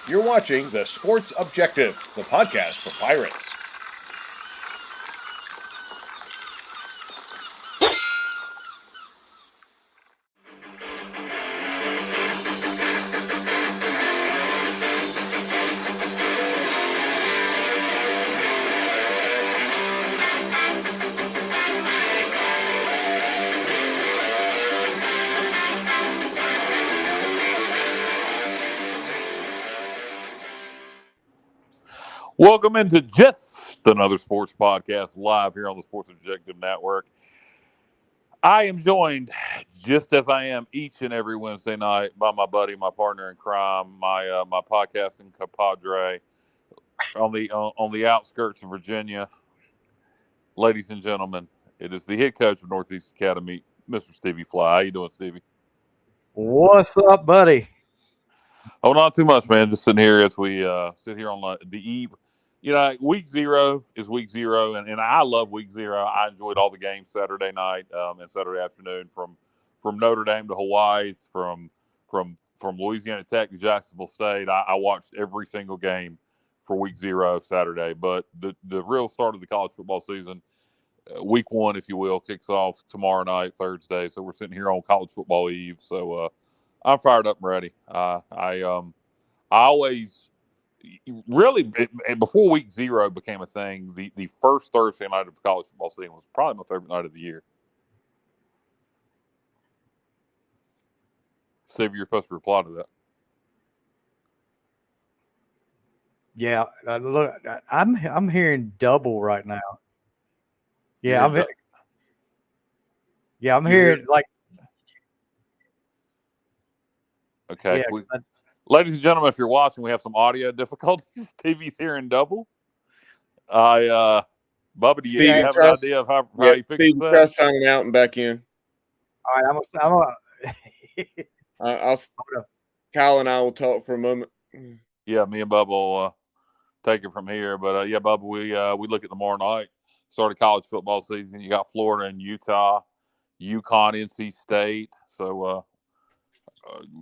You're watching The Sports Objective, the podcast for Pirates. Welcome into just another sports podcast live here on the Sports Objective Network. I am joined, just as I am each and every Wednesday night, by my buddy, my partner in crime, my podcasting compadre on the outskirts of Virginia. Ladies and gentlemen, it is the head coach of Northeast Academy, Mr. Stevie Fly. How you doing, Stevie? What's up, buddy? Oh, not too much, man. Just sitting here as we sit here on the eve. You know, week 0 is week 0, and I love week 0. I enjoyed all the games Saturday night and Saturday afternoon from Notre Dame to Hawaii, from Louisiana Tech to Jacksonville State. I watched every single game for week 0 Saturday. But the real start of the college football season, week 1, if you will, kicks off tomorrow night, Thursday. So we're sitting here on college football eve. So I'm fired up and ready. I always really, before week 0 became a thing, the first Thursday night of the college football season was probably my favorite night of the year. Steve, you're supposed to reply to that. Yeah, look, I'm hearing double right now. Yeah, I'm hearing like. Okay. Yeah, ladies and gentlemen, if you're watching, we have some audio difficulties. TV's hearing double. Bubba, do you have an idea of how you fix Steve, that? try signing out and back in. All right, Kyle and I will talk for a moment. Yeah, me and Bubba will take it from here. But yeah, Bubba, we look at tomorrow night. Start of college football season. You got Florida and Utah, UConn, NC State. So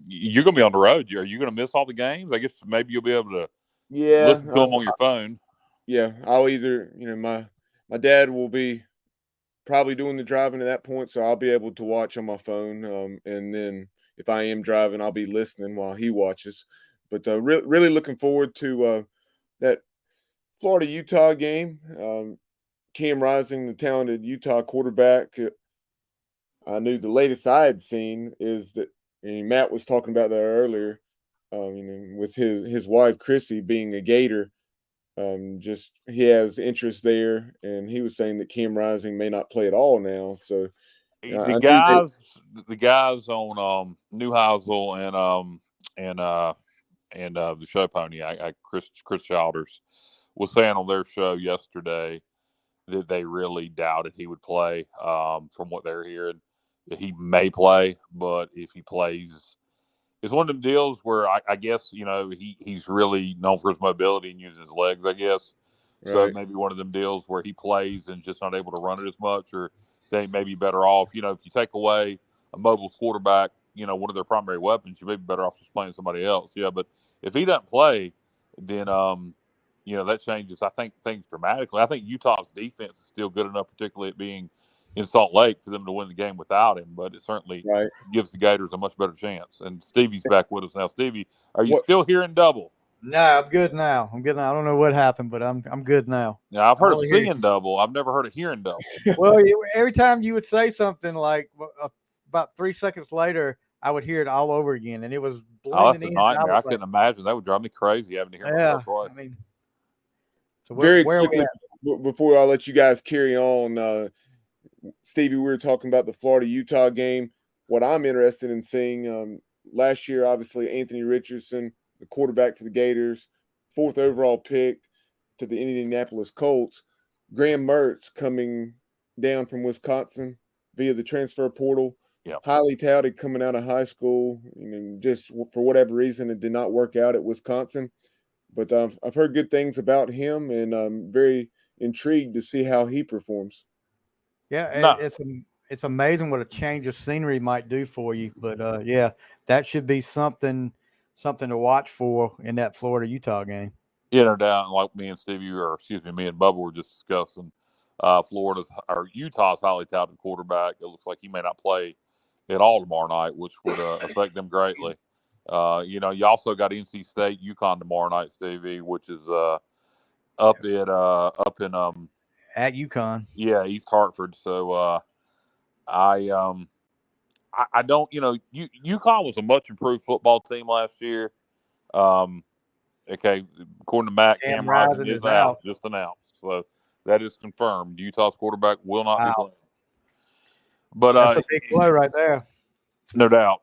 you're going to be on the road. Are you going to miss all the games? I guess maybe you'll be able to listen to them on your phone. Yeah, I'll either, my dad will be probably doing the driving at that point, so I'll be able to watch on my phone. And then if I am driving, I'll be listening while he watches. But really looking forward to that Florida-Utah game. Cam Rising, the talented Utah quarterback. I knew the latest I had seen is that, and Matt was talking about that earlier, with his wife, Chrissy, being a Gator. Just he has interest there, and he was saying that Cam Rising may not play at all now. So the guys on Newhousel and the show pony, Chris Childers, was saying on their show yesterday that they really doubted he would play. From what they're hearing, that he may play, but if he plays, it's one of them deals where I guess he's really known for his mobility and using his legs, I guess. Right. So maybe one of them deals where he plays and just not able to run it as much, or they may be better off. If you take away a mobile quarterback, one of their primary weapons, you may be better off just playing somebody else. Yeah, but if he doesn't play, then that changes, I think, things dramatically. I think Utah's defense is still good enough, particularly at being in Salt Lake, for them to win the game without him, but it certainly gives the Gators a much better chance. And Stevie's back with us now. Stevie, are you still hearing double? No, I'm good now. I don't know what happened, but I'm good now. Yeah, I've heard of seeing double. I've never heard of hearing double. Well, every time you would say something, like about 3 seconds later, I would hear it all over again, and it was blending in. Oh, that's a nightmare. I couldn't imagine. That would drive me crazy having to hear myself twice. So very quickly, before I let you guys carry on, Stevie, we were talking about the Florida-Utah game. What I'm interested in seeing, last year, obviously, Anthony Richardson, the quarterback for the Gators, 4th overall pick to the Indianapolis Colts. Graham Mertz coming down from Wisconsin via the transfer portal. Yep. Highly touted coming out of high school. Just for whatever reason, it did not work out at Wisconsin. But I've heard good things about him, and I'm very intrigued to see how he performs. Yeah, it's amazing what a change of scenery might do for you. But, that should be something something to watch for in that Florida-Utah game. Yeah, no doubt. And like me and Stevie, me and Bubba were just discussing, Utah's highly touted quarterback. It looks like he may not play at all tomorrow night, which would affect them greatly. You also got NC State, UConn tomorrow night, Stevie, which is up in at UConn. Yeah, East Hartford. So I don't. UConn was a much improved football team last year. Okay, according to Matt, Cam Rising is out, just announced. So that is confirmed. Utah's quarterback will not be playing. But that's a big play right there. No doubt.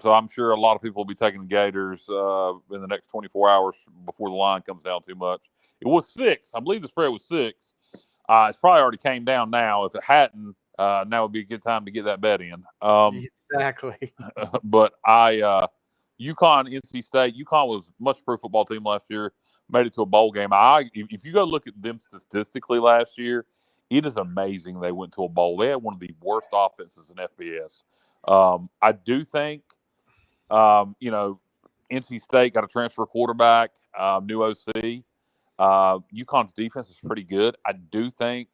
So I'm sure a lot of people will be taking the Gators in the next 24 hours before the line comes down too much. It was 6. I believe the spread was 6. It's probably already came down now. If it hadn't, now would be a good time to get that bet in. Exactly. But UConn, NC State. UConn was a much improved football team last year. Made it to a bowl game. If you go look at them statistically last year, it is amazing they went to a bowl. They had one of the worst offenses in FBS. I do think, NC State got a transfer quarterback, new OC. UConn's defense is pretty good. I do think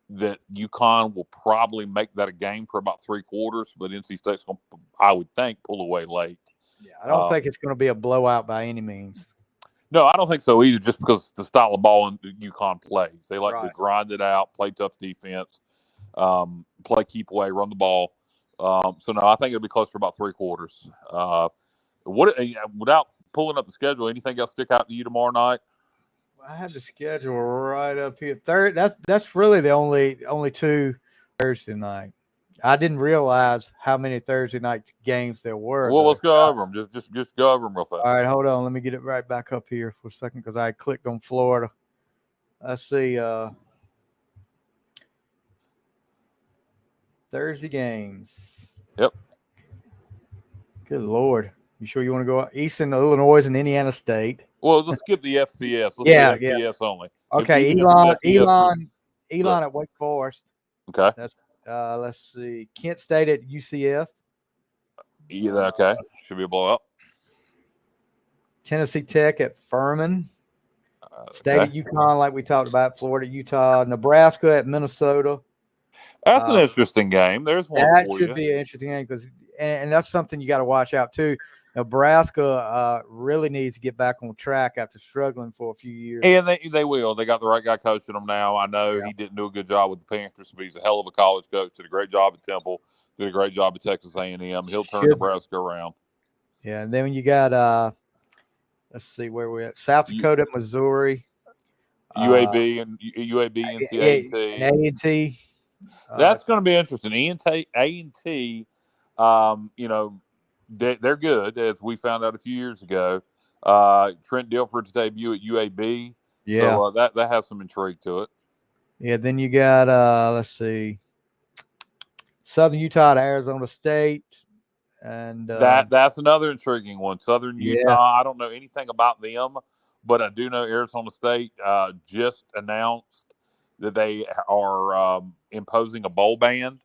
that UConn will probably make that a game for about 3 quarters, but NC State's going to, I would think, pull away late. Yeah, I don't think it's going to be a blowout by any means. No, I don't think so either, just because the style of ball UConn plays. They like to Right. grind it out, play tough defense, play keep away, run the ball. So, no, I think it'll be close for about 3 quarters. Without pulling up the schedule, anything else stick out to you tomorrow night? I had the schedule right up here. That's really the only 2 Thursday night. I didn't realize how many Thursday night games there were. Well, let's go over them. Just go over them real fast. All right, hold on. Let me get it right back up here for a second because I clicked on Florida. Let's see. Thursday games. Yep. Good Lord. You sure you want to go Eastern Illinois and Indiana State? Well, let's skip the FCS. Let's do FCS only. Okay, Elon at Wake Forest. Okay. That's let's see. Kent State at UCF. Yeah, okay. Should be a blowout. Tennessee Tech at Furman. State at UConn, like we talked about. Florida, Utah, Nebraska at Minnesota. That's an interesting game. There's one. That should be an interesting game because, and that's something you got to watch out too. Nebraska really needs to get back on track after struggling for a few years. And they will. They got the right guy coaching them now. I know he didn't do a good job with the Panthers, but he's a hell of a college coach. Did a great job at Temple. Did a great job at Texas A&M. He'll turn Nebraska around. Yeah, and then when you got let's see where we're at. South Dakota at Missouri. UAB and NC A&T. That's going to be interesting. A&T, they're good, as we found out a few years ago. Trent Dilford's debut at UAB. Yeah. So that has some intrigue to it. Yeah, then you got, let's see, Southern Utah to Arizona State. And that's another intriguing one. Southern Utah, I don't know anything about them, but I do know Arizona State just announced that they are imposing a bowl ban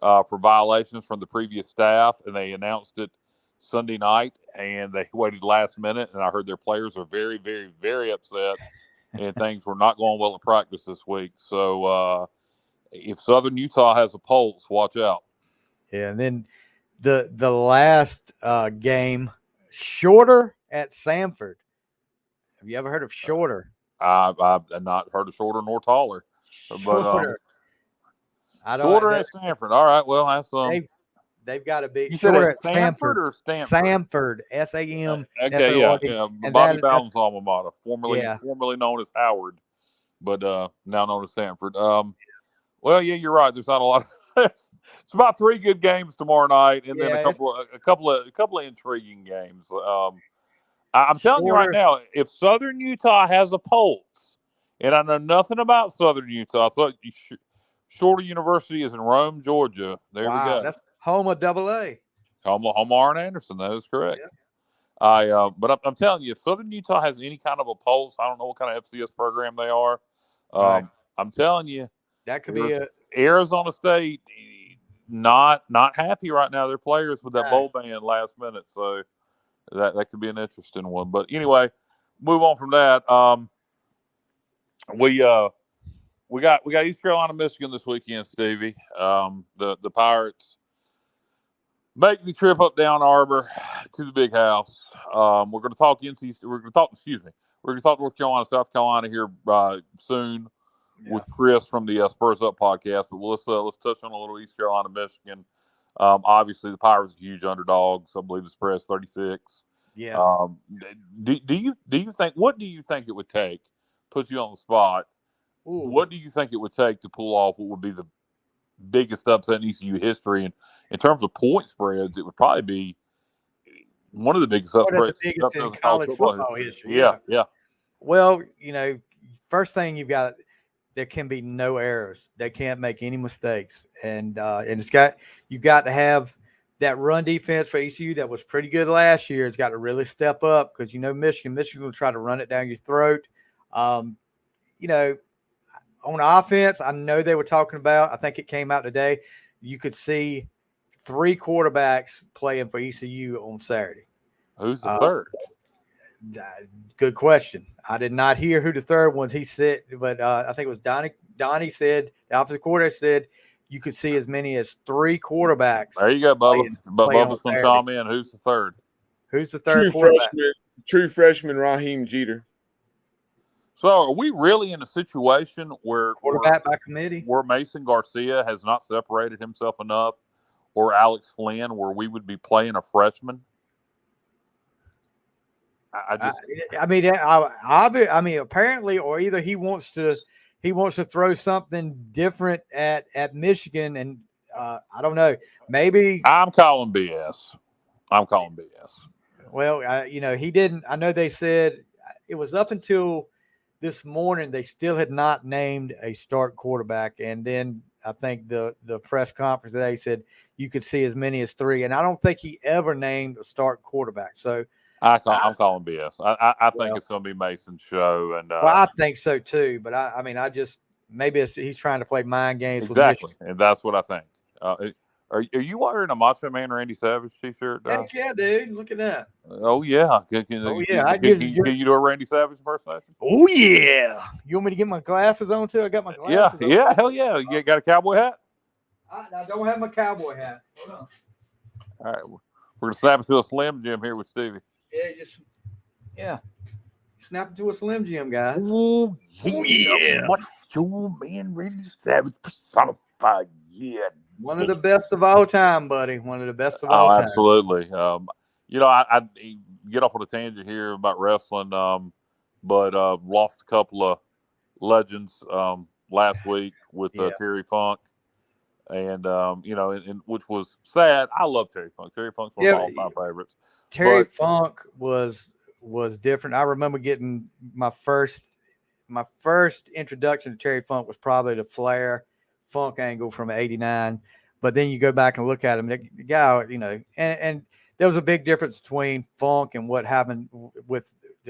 for violations from the previous staff, and they announced it Sunday night, and they waited last minute, and I heard their players are very, very, very upset, and things were not going well in practice this week. So if Southern Utah has a pulse, watch out. Yeah, and then the last game, Shorter at Samford. Have you ever heard of Shorter? I've not heard of Shorter nor Taller. Shorter. Shorter at Stanford. All right, well, have some. They've got to be. You said at Stanford or Stanford? Samford, S-A-M. Okay, yeah. Bobby Bowden's alma mater, formerly known as Howard, but now known as Stanford. Well, yeah, you're right. There's not a lot. It's about 3 good games tomorrow night, and then a couple of intriguing games. I'm telling you right now, if Southern Utah has a pulse, and I know nothing about Southern Utah, so Shorter University is in Rome, Georgia. There we go. That's home of AA. Home of Arn Anderson. That is correct. Yeah. But I'm telling you, if Southern Utah has any kind of a pulse, I don't know what kind of FCS program they are. Right. I'm telling you, that could be Arizona State. Not happy right now. Their players with that bowl ban last minute. So That could be an interesting one. But anyway, move on from that. We got East Carolina, Michigan this weekend, Stevie. The Pirates make the trip up down Arbor to the Big House. We're going to talk NC. We're going to talk. Excuse me. We're going to talk North Carolina, South Carolina here soon with Chris from the Spurs Up podcast. But let's touch on a little East Carolina, Michigan. Obviously, the Pirates are huge underdogs. I believe the spread is 36. Yeah. Do you think? What do you think it would take? Put you on the spot. Ooh. What do you think it would take to pull off what would be the biggest upset in ECU history? And in terms of point spreads, it would probably be one of the biggest upsets in college football history. Yeah. Well, first thing you've got, there can be no errors. They can't make any mistakes, and you've got to have that run defense for ECU that was pretty good last year. It's got to really step up because Michigan will try to run it down your throat. On offense, I know they were talking about, I think it came out today, you could see 3 quarterbacks playing for ECU on Saturday. Who's the third? Good question. I did not hear who the third one he said, but I think it was Donnie. Donnie said, the offensive coordinator said, you could see as many as 3 quarterbacks. There you go, Bubba. Bubba's going to chime in. Who's the third? Who's the third quarterback? True freshman Raheem Jeter. So are we really in a situation where quarterback by committee, where Mason Garcia has not separated himself enough, or Alex Flynn, where we would be playing a freshman? Apparently, or either he wants to throw something different at Michigan, and I don't know. Maybe I'm calling BS. Well, he didn't. I know they said it was up until this morning they still had not named a start quarterback, and then I think the press conference today said you could see as many as 3, and I don't think he ever named a start quarterback. So I'm calling BS. I think it's going to be Mason's show, and I think so too. But I just maybe he's trying to play mind games exactly, with Michigan. and that's what I think. Are you wearing a Macho Man Randy Savage t-shirt? Heck yeah, dude! Look at that. Oh yeah. Can you do a Randy Savage impersonation? Oh yeah. You want me to get my glasses on too? I got my glasses on. Yeah, hell yeah. You got a cowboy hat? I don't have my cowboy hat. Hold on. All right, we're gonna snap into a Slim Jim here with Stevie. Yeah. Snap into a Slim Jim, guys. Oh yeah. Macho Man Randy Savage personified. Yeah. One of the best of all time, buddy. One of the best of all time. Absolutely. I get off on a tangent here about wrestling, but lost a couple of legends last week with Terry Funk, and which was sad. I love Terry Funk. Terry Funk's one of all my favorites. Terry Funk was different. I remember getting my first introduction to Terry Funk was probably the Flair Funk angle from '89, but then you go back and look at him, the guy, and there was a big difference between Funk and what happened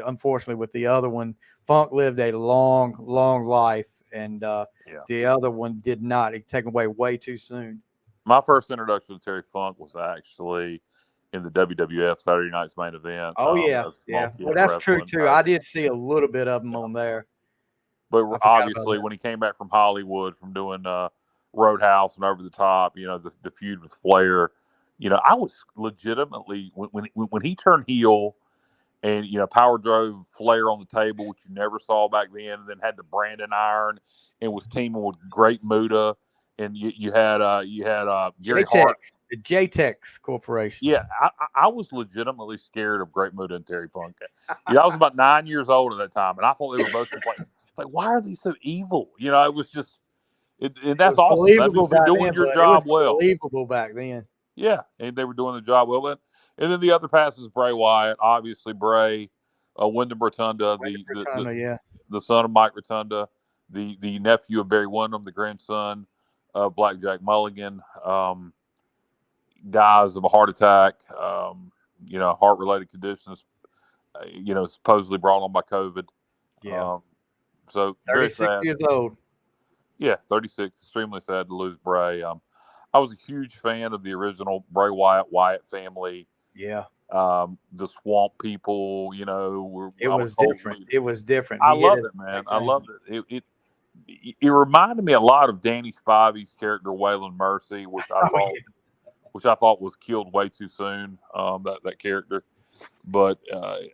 unfortunately with the other one. Funk lived a long life, and the other one did not. It taken away way too soon. My first introduction to Terry Funk was actually in the WWF Saturday Night's Main Event. Oh yeah. Well, that's true too. I did see a little bit of him on there. But obviously, when he came back from Hollywood from doing Roadhouse and Over the Top, the feud with Flair, I was legitimately when he turned heel and power drove Flair on the table, which you never saw back then, and then had the Brandon Iron and was teaming with Great Muta, and you had Gary Hart, the JTEX Corporation. Yeah, I was legitimately scared of Great Muta and Terry Funk. I was about 9 years old at that time, and I thought they were both like, why are they so evil? It was just, and that's awesome. That means you're doing your job well. Believable back then. Yeah, and they were doing the job well. And then the other pass is Bray Wyatt. Obviously, Bray, Wyndham Rotunda, the son of Mike Rotunda, the nephew of Barry Windham, the grandson of Blackjack Mulligan. Dies of a heart attack. Heart-related conditions. Supposedly brought on by COVID. Yeah. So 36 very sad. years old. Yeah, 36. Extremely sad to lose Bray. I was a huge fan of the original Bray Wyatt family. Yeah. the swamp people. It was different. It was different. I loved it, man. I loved it. It reminded me a lot of Danny Spivey's character Waylon Mercy, which I thought was killed way too soon. That character, but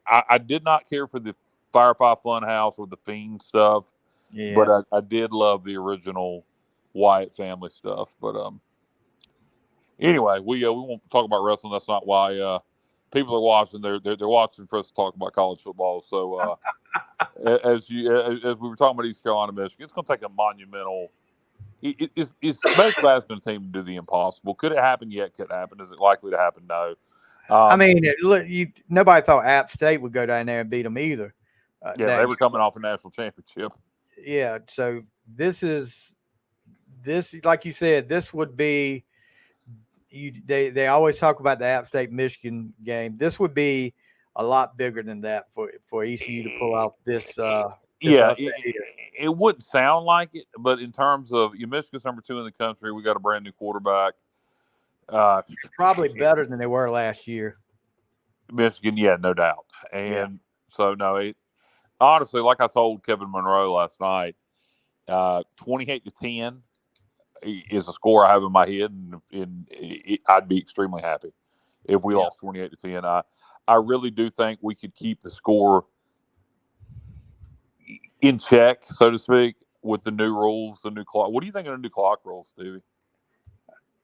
I did not care for the Firefly Funhouse or the Fiend stuff. Yeah. But I did love the original Wyatt family stuff. But anyway, we won't talk about wrestling. That's not why people are watching. They're watching for us to talk about college football. So as we were talking about East Carolina, Michigan, it's going to take a monumental. It's most basketball team to do the impossible. Could it happen? Yeah, it could happen. Is it likely to happen? No. I mean, look, nobody thought App State would go down there and beat them either. They were coming off a national championship. Yeah, so this, like you said, this would be. They always talk about the App State Michigan game. This would be a lot bigger than that for ECU to pull out this. It wouldn't sound like it, but in terms of Michigan's number 2 in the country, we got a brand new quarterback. Probably better than they were last year. Michigan, yeah, no doubt. And so no, honestly, like I told Kevin Monroe last night, 28-10 is a score I have in my head, and I'd be extremely happy if we lost 28-10. I really do think we could keep the score in check, so to speak, with the new rules, the new clock. What do you think of the new clock rules, Stevie?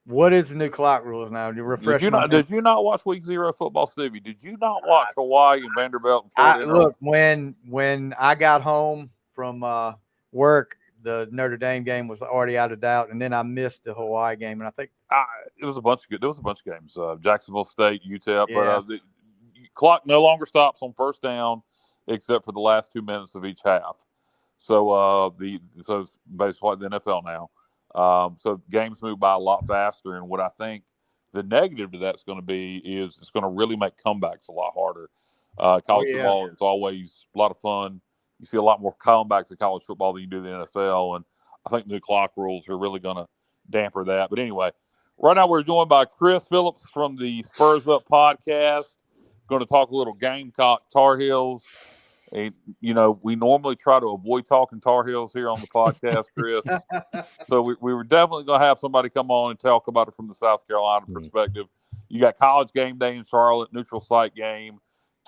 What is the new clock rules now? Refresh. Did you not watch Week 0 football, Stevie? Did you not watch Hawaii and Vanderbilt? Look, when I got home from work, the Notre Dame game was already out of doubt, and then I missed the Hawaii game, and I think there was a bunch of games. Jacksonville State, UTEP, but the clock no longer stops on first down except for the last 2 minutes of each half. So it's basically like the NFL now. So games move by a lot faster, and what I think the negative to that's going to be is it's going to really make comebacks a lot harder. College football is always a lot of fun. You see a lot more comebacks in college football than you do in the NFL, and I think the new clock rules are really going to damper that. But anyway, right now we're joined by Chris Phillips from the Spurs Up podcast. Going to talk a little Gamecock Tar Heels. And, we normally try to avoid talking Tar Heels here on the podcast, Chris. So we were definitely going to have somebody come on and talk about it from the South Carolina perspective. You got College game day in Charlotte, neutral site game,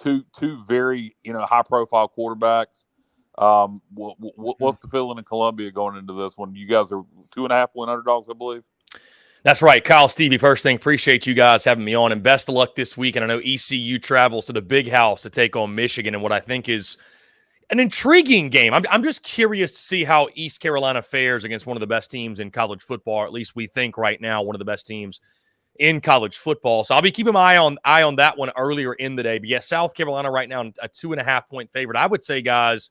two very high-profile quarterbacks. What's the feeling in Columbia going into this one? You guys are 2.5-point underdogs, I believe. That's right. Kyle, Stevie, first thing, appreciate you guys having me on, and best of luck this week. And I know ECU travels to the Big House to take on Michigan in what I think is an intriguing game. I'm just curious to see how East Carolina fares against one of the best teams in college football, or at least we think right now one of the best teams in college football. So I'll be keeping my eye on that one earlier in the day. But yeah, South Carolina right now a 2.5-point favorite. I would say, guys,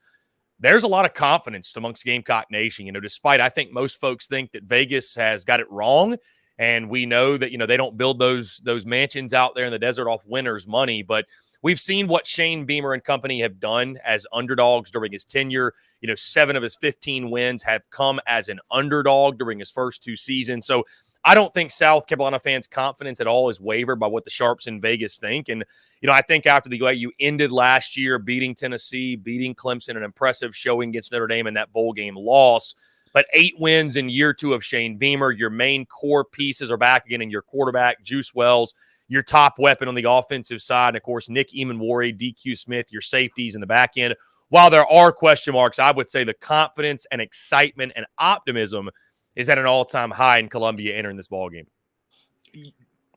there's a lot of confidence amongst Gamecock Nation. Despite I think most folks think that Vegas has got it wrong. And we know that, they don't build those mansions out there in the desert off winners' money. But we've seen what Shane Beamer and company have done as underdogs during his tenure. 7 of his 15 wins have come as an underdog during his first 2 seasons. So I don't think South Carolina fans' confidence at all is wavered by what the Sharps in Vegas think. And, I think after the way you ended last year, beating Tennessee, beating Clemson, an impressive showing against Notre Dame in that bowl game loss, but 8 wins in year 2 of Shane Beamer. Your main core pieces are back again in your quarterback, Juice Wells, your top weapon on the offensive side, and, of course, Nick Eamon-Warry, DQ Smith, your safeties in the back end. While there are question marks, I would say the confidence and excitement and optimism is at an all-time high in Columbia entering this ballgame.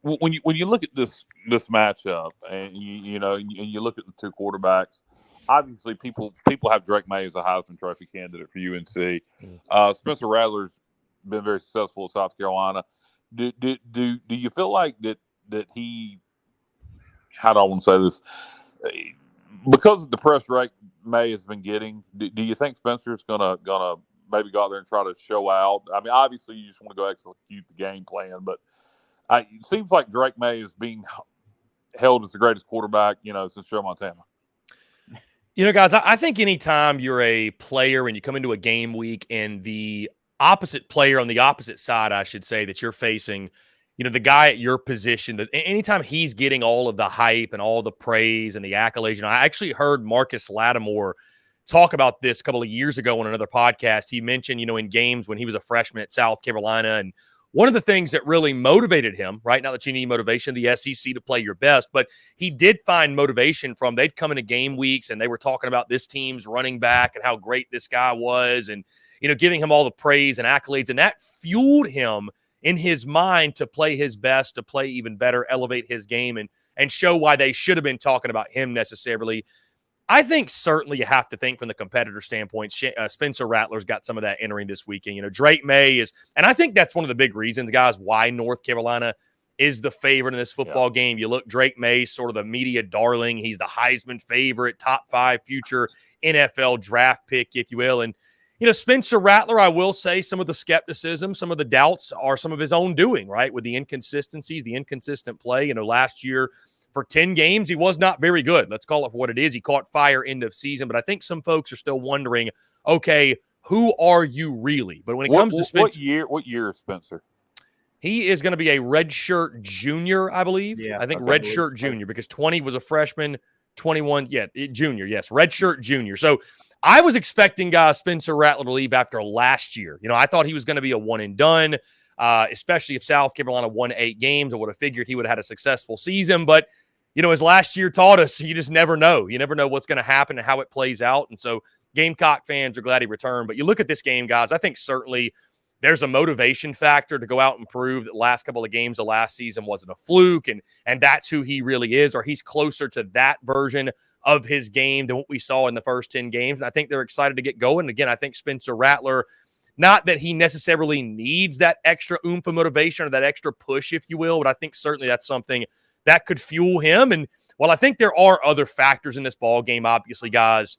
When you look at this matchup and you look at the 2 quarterbacks, obviously people have Drake May as a Heisman Trophy candidate for UNC. Spencer Rattler's been very successful at South Carolina. Do you feel like that he? How do I want to say this? Because of the press Drake May has been getting, do you think Spencer's gonna maybe go out there and try to show out? I mean, obviously you just want to go execute the game plan, but it seems like Drake May is being held as the greatest quarterback, since Joe Montana. Guys, I think anytime you're a player and you come into a game week and the opposite player on the opposite side, I should say, that you're facing, the guy at your position, that anytime he's getting all of the hype and all the praise and the accolades, I actually heard Marcus Lattimore talk about this a couple of years ago on another podcast. He mentioned, in games when he was a freshman at South Carolina, and one of the things that really motivated him, right, now that you need motivation, the SEC to play your best, but he did find motivation from, they'd come into game weeks and they were talking about this team's running back and how great this guy was, and, giving him all the praise and accolades. And that fueled him in his mind to play his best, to play even better, elevate his game, and show why they should have been talking about him necessarily. I think certainly you have to think from the competitor standpoint, Spencer Rattler's got some of that entering this weekend. Drake May is, and I think that's one of the big reasons, guys, why North Carolina is the favorite in this football game. You look, Drake May, sort of the media darling. He's the Heisman favorite, top 5 future NFL draft pick, if you will. And, Spencer Rattler, I will say some of the skepticism, some of the doubts are some of his own doing, right? With the inconsistencies, the inconsistent play. Last year, for 10 games, he was not very good. Let's call it for what it is. He caught fire end of season, but I think some folks are still wondering, okay, who are you really? But when it comes to Spencer, what year is Spencer? He is going to be a redshirt junior, I believe. Yeah, I think redshirt junior, because 20 was a freshman, 21, junior, yes, redshirt junior. So I was expecting Spencer Rattler to leave after last year. I thought he was going to be a one and done. Especially if South Carolina won 8 games, I would have figured he would have had a successful season. But, as last year taught us, you just never know. You never know what's going to happen and how it plays out. And so Gamecock fans are glad he returned. But you look at this game, guys, I think certainly there's a motivation factor to go out and prove that the last couple of games of last season wasn't a fluke, and that's who he really is, or he's closer to that version of his game than what we saw in the first 10 games. And I think they're excited to get going. Again, I think Spencer Rattler, not that he necessarily needs that extra oomph of motivation or that extra push, if you will, but I think certainly that's something that could fuel him. And while I think there are other factors in this ball game, obviously, guys,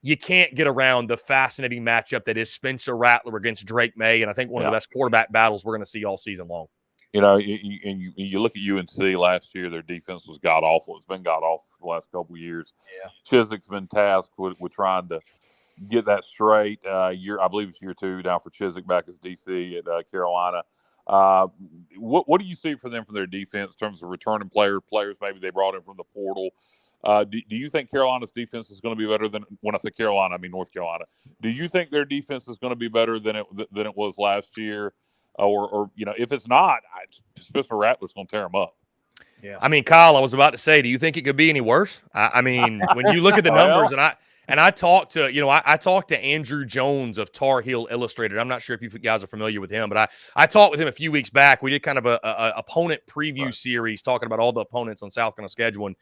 you can't get around the fascinating matchup that is Spencer Rattler against Drake May, and I think one of the best quarterback battles we're going to see all season long. You look at UNC last year, their defense was god-awful. It's been god-awful for the last couple of years. Yeah. Chiswick's been tasked with trying to get that straight. I believe it's year 2 down for Chiswick back as DC at Carolina. What do you see for them for their defense in terms of returning players maybe they brought in from the portal? Do you think Carolina's defense is going to be better than, when I say Carolina, I mean North Carolina? Do you think their defense is going to be better than it was last year? Or if it's not, Spencer Rattler's going to tear them up. Yeah. I mean, Kyle, I was about to say, do you think it could be any worse? I mean, when you look at the numbers, and I talked to, I talked to Andrew Jones of Tar Heel Illustrated. I'm not sure if you guys are familiar with him, but I talked with him a few weeks back. We did kind of a opponent preview series talking about all the opponents on South Carolina's schedule. And,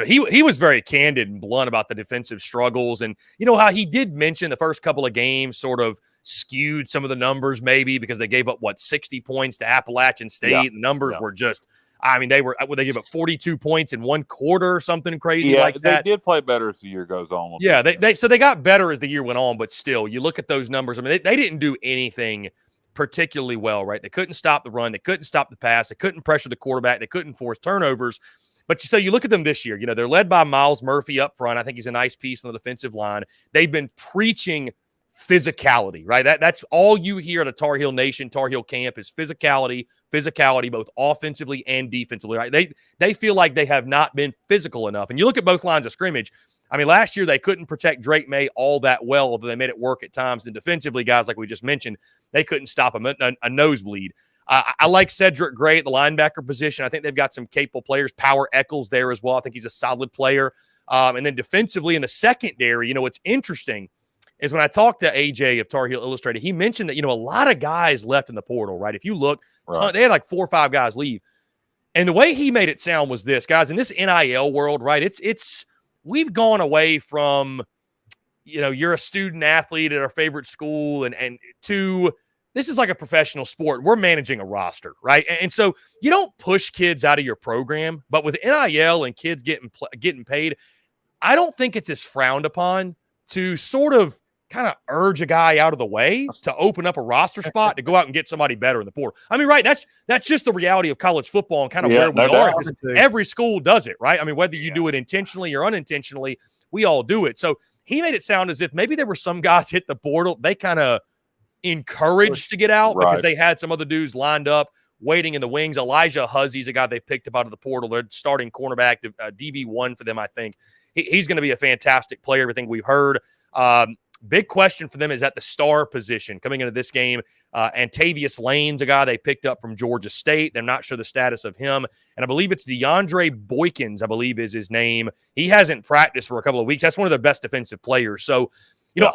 he was very candid and blunt about the defensive struggles. And how he did mention the first couple of games sort of skewed some of the numbers maybe because they gave up, 60 points to Appalachian State. Yeah. The numbers were just, they gave up 42 points in one quarter or something crazy like that. They did play better as the year goes on. Yeah, they got better as the year went on, but still, you look at those numbers. I mean, they didn't do anything particularly well, right? They couldn't stop the run. They couldn't stop the pass. They couldn't pressure the quarterback. They couldn't force turnovers. But so you look at them this year, they're led by Miles Murphy up front. I think he's a nice piece on the defensive line. They've been preaching physicality, right? That's all you hear at a Tar Heel Nation, Tar Heel camp is physicality, both offensively and defensively, right? They feel like they have not been physical enough. And you look at both lines of scrimmage. I mean, last year they couldn't protect Drake May all that well, although they made it work at times. And defensively, guys, like we just mentioned, they couldn't stop a nosebleed. I like Cedric Gray at the linebacker position. I think they've got some capable players. Power Eccles there as well. I think he's a solid player. And then defensively in the secondary, what's interesting is when I talked to AJ of Tar Heel Illustrated, he mentioned that, a lot of guys left in the portal, right? If you look, they had like 4 or 5 guys leave. And the way he made it sound was this, guys, in this NIL world, right? We've gone away from, you're a student athlete at our favorite school and to this is like a professional sport. We're managing a roster, right? And so you don't push kids out of your program, but with NIL and kids getting paid, I don't think it's as frowned upon to sort of kind of urge a guy out of the way to open up a roster spot to go out and get somebody better in the portal. I mean, right, that's just the reality of college football and kind of where we are. Every school does it, right? I mean, whether you do it intentionally or unintentionally, we all do it. So he made it sound as if maybe there were some guys hit the portal, they kind of encouraged to get out because they had some other dudes lined up waiting in the wings. Elijah Huzzy's a guy they picked up out of the portal. They're starting cornerback, DB1 for them, I think. He's going to be a fantastic player, everything we've heard. Big question for them is at the star position coming into this game. Antavius Lane's a guy they picked up from Georgia State. They're not sure the status of him. And I believe it's DeAndre Boykins, I believe is his name. He hasn't practiced for a couple of weeks. That's one of their best defensive players. So,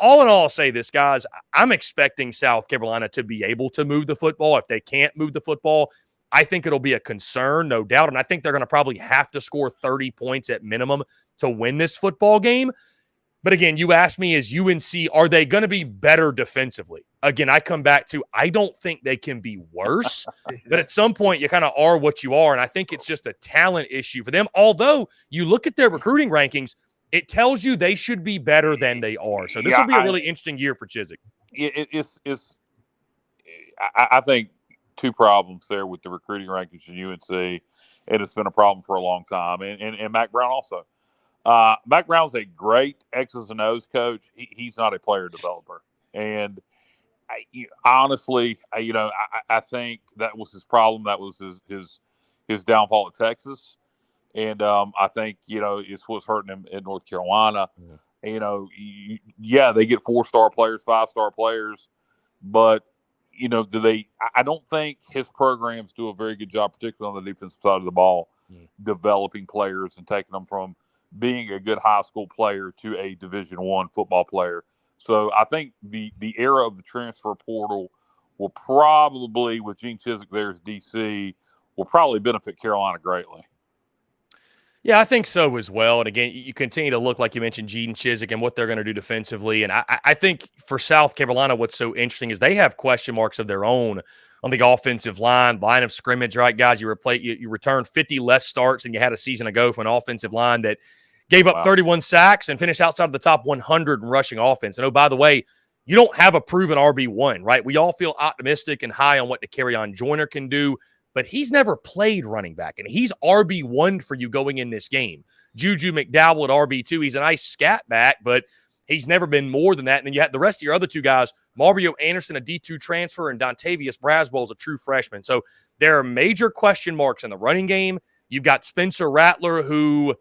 all in all, I'll say this, guys. I'm expecting South Carolina to be able to move the football. If they can't move the football, I think it'll be a concern, no doubt. And I think they're going to probably have to score 30 points at minimum to win this football game. But again, you asked me, is UNC, are they going to be better defensively? Again, I come back to, I don't think they can be worse. But at some point, you kind of are what you are. And I think it's just a talent issue for them. Although you look at their recruiting rankings, it tells you they should be better than they are. So this will be a really interesting year for Chizik. I think two problems there with the recruiting rankings in UNC, and it's been a problem for a long time. And Mac Brown also. Mac Brown's a great X's and O's coach. He's not a player developer. And honestly, I think that was his problem. That was his downfall at Texas. And I think, it's what's hurting him in North Carolina. Yeah. They get 4-star players, 5-star players, but, I don't think his programs do a very good job, particularly on the defensive side of the ball, developing players and taking them from being a good high school player to a Division I football player. So I think the era of the transfer portal will probably, with Gene Chizik there as DC, will probably benefit Carolina greatly. Yeah, I think so as well. And again, you continue to look, like you mentioned, Gene Chizik and what they're going to do defensively. And I think for South Carolina, what's so interesting is they have question marks of their own on the offensive line of scrimmage, right, guys? You return 50 less starts than you had a season ago for an offensive line that gave up 31 sacks and finished outside of the top 100 in rushing offense. And, oh, by the way, you don't have a proven RB1, right? We all feel optimistic and high on what Dakereon Joyner can do, but he's never played running back, and he's RB1 for you going in this game. Juju McDowell at RB2, he's a nice scat back, but he's never been more than that. And then you have the rest of your other two guys, Mario Anderson, a D2 transfer, and Dontavius Braswell is a true freshman. So there are major question marks in the running game. You've got Spencer Rattler, who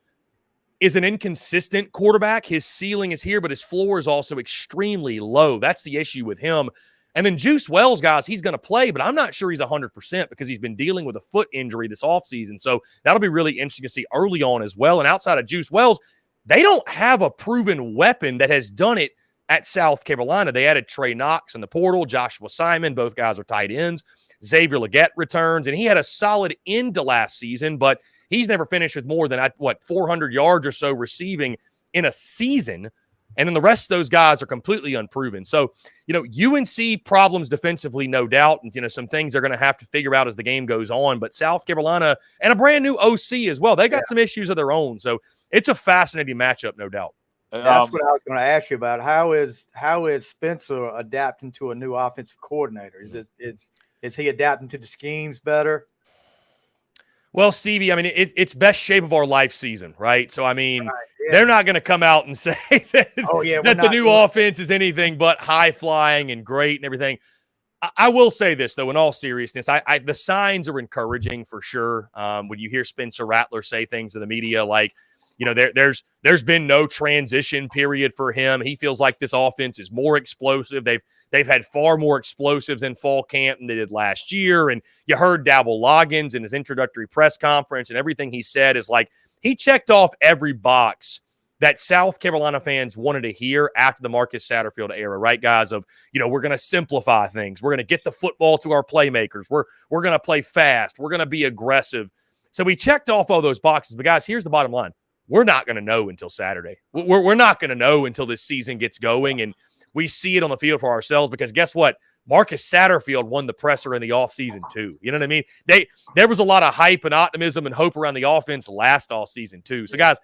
is an inconsistent quarterback. His ceiling is here, but his floor is also extremely low. That's the issue with him. And then Juice Wells, guys, he's going to play, but I'm not sure he's 100% because he's been dealing with a foot injury this offseason. So that'll be really interesting to see early on as well. And outside of Juice Wells, they don't have a proven weapon that has done it at South Carolina. They added Trey Knox in the portal, Joshua Simon. Both guys are tight ends. Xavier Legette returns, and he had a solid end to last season, but he's never finished with more than, 400 yards or so receiving in a season. And then the rest of those guys are completely unproven. So, UNC problems defensively, no doubt. And, some things they're going to have to figure out as the game goes on. But South Carolina and a brand new OC as well, they got some issues of their own. So it's a fascinating matchup, no doubt. That's what I was going to ask you about. How is Spencer adapting to a new offensive coordinator? Is he adapting to the schemes better? Well, Stevie, it's best shape of our life season, right? So, they're not going to come out and say that, that the new offense is anything but high-flying and great and everything. I will say this, though, in all seriousness, the signs are encouraging for sure. When you hear Spencer Rattler say things to the media like, there's been no transition period for him. He feels like this offense is more explosive. They've had far more explosives in fall camp than they did last year. And you heard Dabble Loggins in his introductory press conference, and everything he said is like he checked off every box that South Carolina fans wanted to hear after the Marcus Satterfield era, right, guys? Of, we're going to simplify things. We're going to get the football to our playmakers. We're going to play fast. We're going to be aggressive. So we checked off all those boxes. But, guys, here's the bottom line. We're not going to know until Saturday. We're not going to know until this season gets going and we see it on the field for ourselves, because guess what? Marcus Satterfield won the presser in the offseason too. You know what I mean? There was a lot of hype and optimism and hope around the offense last offseason too. So, guys,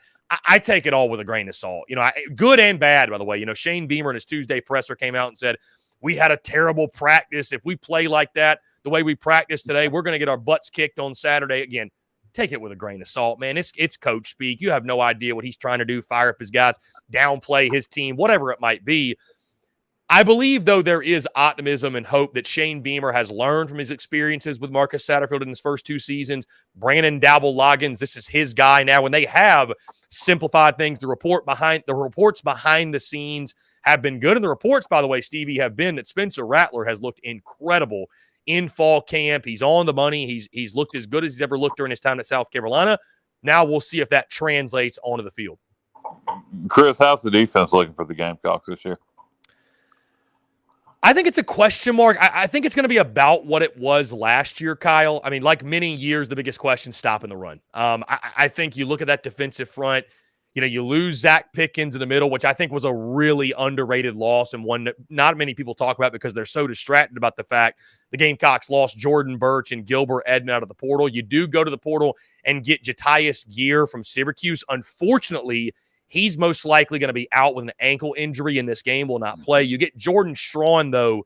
I take it all with a grain of salt. Good and bad, by the way. Shane Beamer in his Tuesday presser came out and said, we had a terrible practice. If we play like that, the way we practice today, we're going to get our butts kicked on Saturday again. Take it with a grain of salt, man. It's coach speak. You have no idea what he's trying to do, fire up his guys, downplay his team, whatever it might be. I believe, though, there is optimism and hope that Shane Beamer has learned from his experiences with Marcus Satterfield in his first 2 seasons. Brandon Dabble-Loggins, this is his guy now. When they have simplified things, the reports behind the scenes have been good. And the reports, by the way, Stevie, have been that Spencer Rattler has looked incredible in fall camp. He's on the money. He's looked as good as he's ever looked during his time at South Carolina. Now we'll see if that translates onto the field. Chris, how's the defense looking for the Gamecocks this year? I think it's a question mark. I think it's going to be about what it was last year, Kyle. I mean, like many years, the biggest question is stopping the run. I think you look at that defensive front, you lose Zach Pickens in the middle, which I think was a really underrated loss and one that not many people talk about because they're so distracted about the fact the Gamecocks lost Jordan Birch and Gilbert Edna out of the portal. You do go to the portal and get Jatius Gear from Syracuse. Unfortunately, he's most likely going to be out with an ankle injury in this game, will not play. You get Jordan Strawn, though,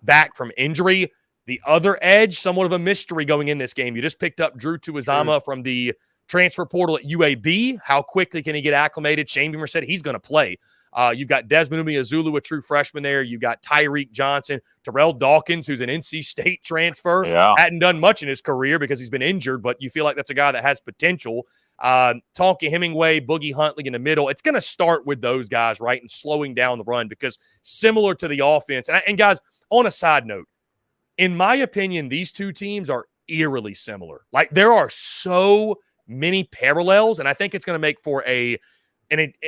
back from injury. The other edge, somewhat of a mystery going in this game. You just picked up Drew Tuizama from the transfer portal at UAB. How quickly can he get acclimated? Shane Beamer said he's going to play. You've got Desmond Umeazulu, a true freshman there. You've got Tyreek Johnson, Terrell Dawkins, who's an NC State transfer. Yeah. Hadn't done much in his career because he's been injured, but you feel like that's a guy that has potential. Tonka Hemingway, Boogie Huntley in the middle. It's going to start with those guys, right, and slowing down the run because similar to the offense. And guys, on a side note, in my opinion, these two teams are eerily similar. Like, there are so many parallels, and I think it's going to make for an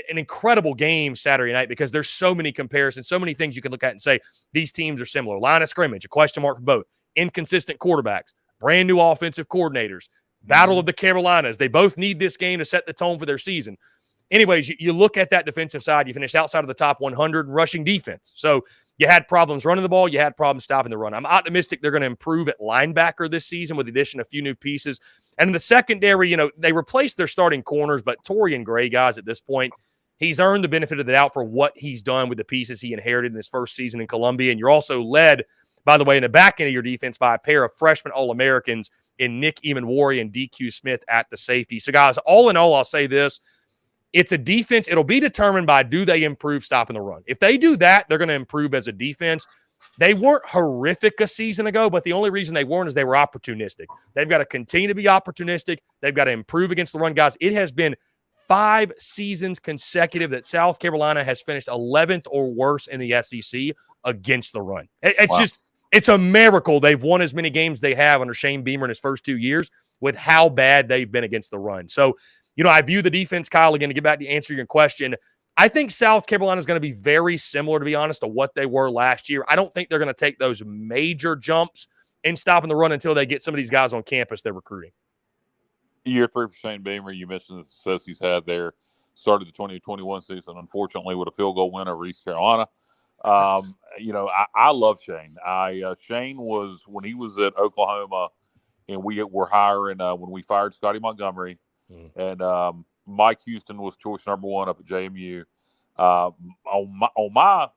incredible game Saturday night because there's so many comparisons, so many things you can look at and say these teams are similar. Line of scrimmage, a question mark for both. Inconsistent quarterbacks, brand new offensive coordinators, battle of the Carolinas. They both need this game to set the tone for their season. Anyways, you look at that defensive side, you finished outside of the top 100 in rushing defense. So you had problems running the ball, you had problems stopping the run. I'm optimistic they're going to improve at linebacker this season with the addition of a few new pieces. And in the secondary, they replaced their starting corners, but Torian Gray, guys, at this point, he's earned the benefit of the doubt for what he's done with the pieces he inherited in his first season in Columbia. And you're also led, by the way, in the back end of your defense by a pair of freshman All-Americans in Nick Emanwari and DQ Smith at the safety. So, guys, all in all, I'll say this. It's a defense. It'll be determined by do they improve stopping the run. If they do that, they're going to improve as a defense. They weren't horrific a season ago, but the only reason they weren't is they were opportunistic. They've got to continue to be opportunistic. They've got to improve against the run, guys. It has been 5 seasons consecutive that South Carolina has finished 11th or worse in the SEC against the run. It's a miracle they've won as many games they have under Shane Beamer in his first 2 years with how bad they've been against the run. So, I view the defense, Kyle, again, to get back to answer your question. I think South Carolina is going to be very similar, to be honest, to what they were last year. I don't think they're going to take those major jumps in stopping the run until they get some of these guys on campus they're recruiting. Year 3 for Shane Beamer. You mentioned the success he's had there. Started the 2021 season, unfortunately, with a field goal win over East Carolina. I love Shane. Shane was, when he was at Oklahoma, and we were hiring when we fired Scotty Montgomery, and Mike Houston was choice number 1 up at JMU. On my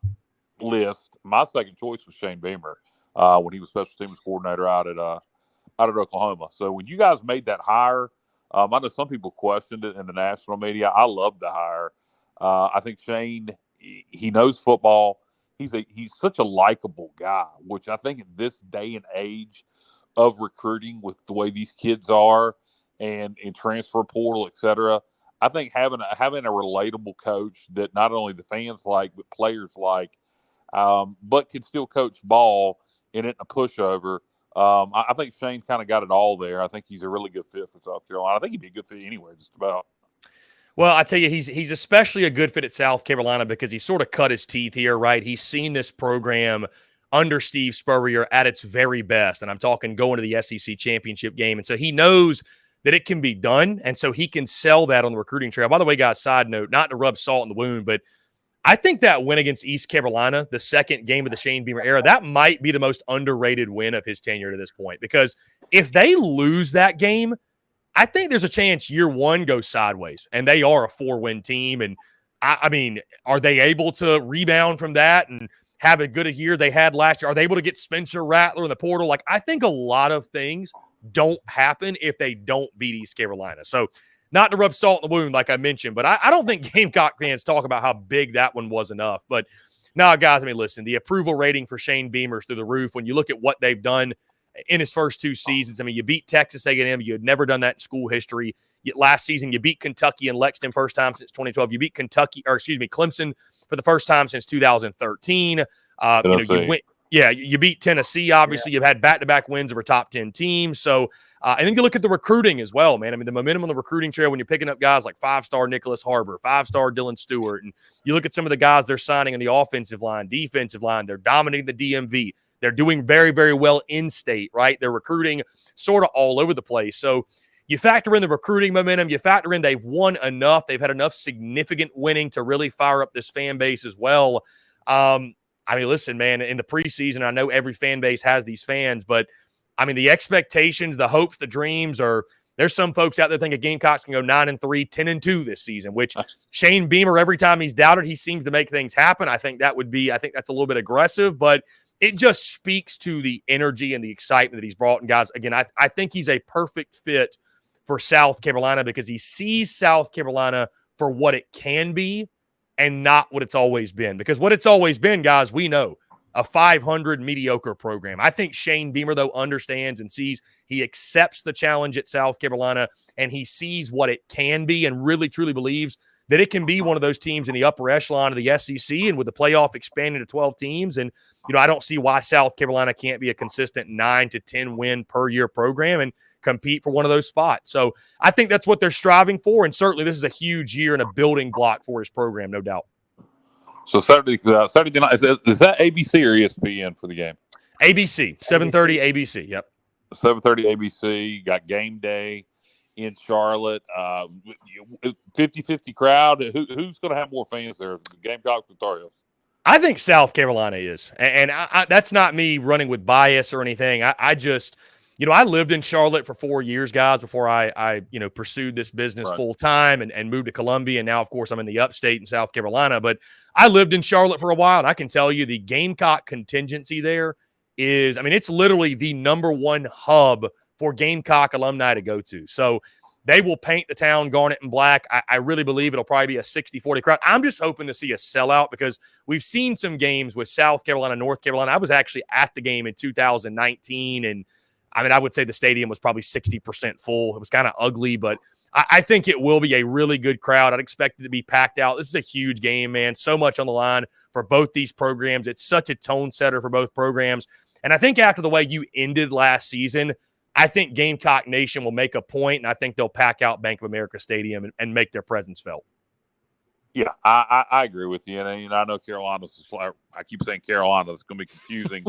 list, my second choice was Shane Beamer when he was special teams coordinator out at Oklahoma. So when you guys made that hire, I know some people questioned it in the national media. I loved the hire. I think Shane, he knows football. He's such a likable guy, which I think in this day and age of recruiting with the way these kids are and in transfer portal, et cetera, I think having a relatable coach that not only the fans like, but players like, but can still coach ball and it a pushover. I think Shane kind of got it all there. I think he's a really good fit for South Carolina. I think he'd be a good fit anywhere, just about. Well, I tell you, he's especially a good fit at South Carolina because he sort of cut his teeth here, right? He's seen this program under Steve Spurrier at its very best, and I'm talking going to the SEC championship game. And so he knows that it can be done, and so he can sell that on the recruiting trail. By the way, guys, side note, not to rub salt in the wound, but I think that win against East Carolina, the second game of the Shane Beamer era, that might be the most underrated win of his tenure to this point. Because if they lose that game, I think there's a chance year 1 goes sideways, and they are a 4-win team. And, I mean, are they able to rebound from that and have a good year they had last year? Are they able to get Spencer Rattler in the portal? Like, I think a lot of things don't happen if they don't beat East Carolina. So, not to rub salt in the wound, like I mentioned, but I don't think Gamecock fans talk about how big that one was enough. But No, guys, I mean, listen, the approval rating for Shane Beamer is through the roof. When you look at what they've done in his first 2 seasons, I mean, you beat Texas A&M. You had never done that in school history. Last season, you beat Kentucky and Lexington first time since 2012. You beat Clemson for the first time since 2013. You went. Yeah, you beat Tennessee, obviously. Yeah. You've had back-to-back wins over top 10 teams. So, and then you look at the recruiting as well, man. I mean, the momentum on the recruiting trail when you're picking up guys like 5-star Nicholas Harbor, 5-star Dylan Stewart, and you look at some of the guys they're signing in the offensive line, defensive line, they're dominating the DMV. They're doing very, very well in-state, right? They're recruiting sort of all over the place. So you factor in the recruiting momentum. You factor in they've won enough. They've had enough significant winning to really fire up this fan base as well. I mean, listen, man, in the preseason, I know every fan base has these fans, but, I mean, the expectations, the hopes, the dreams are – there's some folks out there thinking Gamecocks can go 9-3, 10-2 this season, which Shane Beamer, every time he's doubted, he seems to make things happen. I think that's a little bit aggressive, but it just speaks to the energy and the excitement that he's brought. And, guys, again, I think he's a perfect fit for South Carolina because he sees South Carolina for what it can be and not what it's always been. Because what it's always been, guys, we know, a 500 mediocre program. I think Shane Beamer, though, understands and sees, he accepts the challenge at South Carolina, and he sees what it can be and really, truly believes that it can be one of those teams in the upper echelon of the SEC and with the playoff expanding to 12 teams. And, I don't see why South Carolina can't be a consistent 9 to 10 win per year program and compete for one of those spots. So I think that's what they're striving for. And certainly this is a huge year and a building block for his program, no doubt. So Saturday night, is that ABC or ESPN for the game? ABC, 7:30 ABC. Yep. 7:30 ABC. Got game day in Charlotte. 50-50 crowd. Who's going to have more fans there? The Gamecocks or Tar Heels? I think South Carolina is. And I, that's not me running with bias or anything. I just, I lived in Charlotte for 4 years, guys, before I pursued this business full time and moved to Columbia. And now, of course, I'm in the upstate in South Carolina. But I lived in Charlotte for a while, and I can tell you the Gamecock contingency there is, it's literally the number one hub for Gamecock alumni to go to. So they will paint the town garnet and black. I really believe it'll probably be a 60-40 crowd. I'm just hoping to see a sellout because we've seen some games with South Carolina, North Carolina. I was actually at the game in 2019, and I would say the stadium was probably 60% full. It was kind of ugly, but I think it will be a really good crowd. I'd expect it to be packed out. This is a huge game, man. So much on the line for both these programs. It's such a tone setter for both programs. And I think after the way you ended last season, I think Gamecock Nation will make a point, and I think they'll pack out Bank of America Stadium and make their presence felt. Yeah, I agree with you, and I know Carolina's. I keep saying Carolina. It's going to be confusing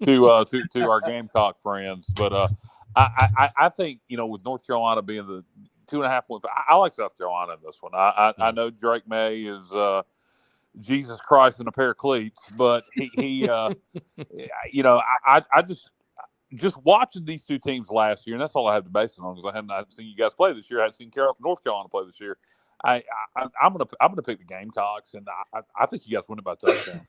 to our Gamecock friends, but I think with North Carolina being the 2.5 point, I like South Carolina in this one. I know Drake May is Jesus Christ in a pair of cleats, but he I just watching these two teams last year, and that's all I have to base it on because I hadn't seen you guys play this year. I hadn't seen North Carolina play this year. I'm gonna pick the Gamecocks, and I think you guys win it by touchdown.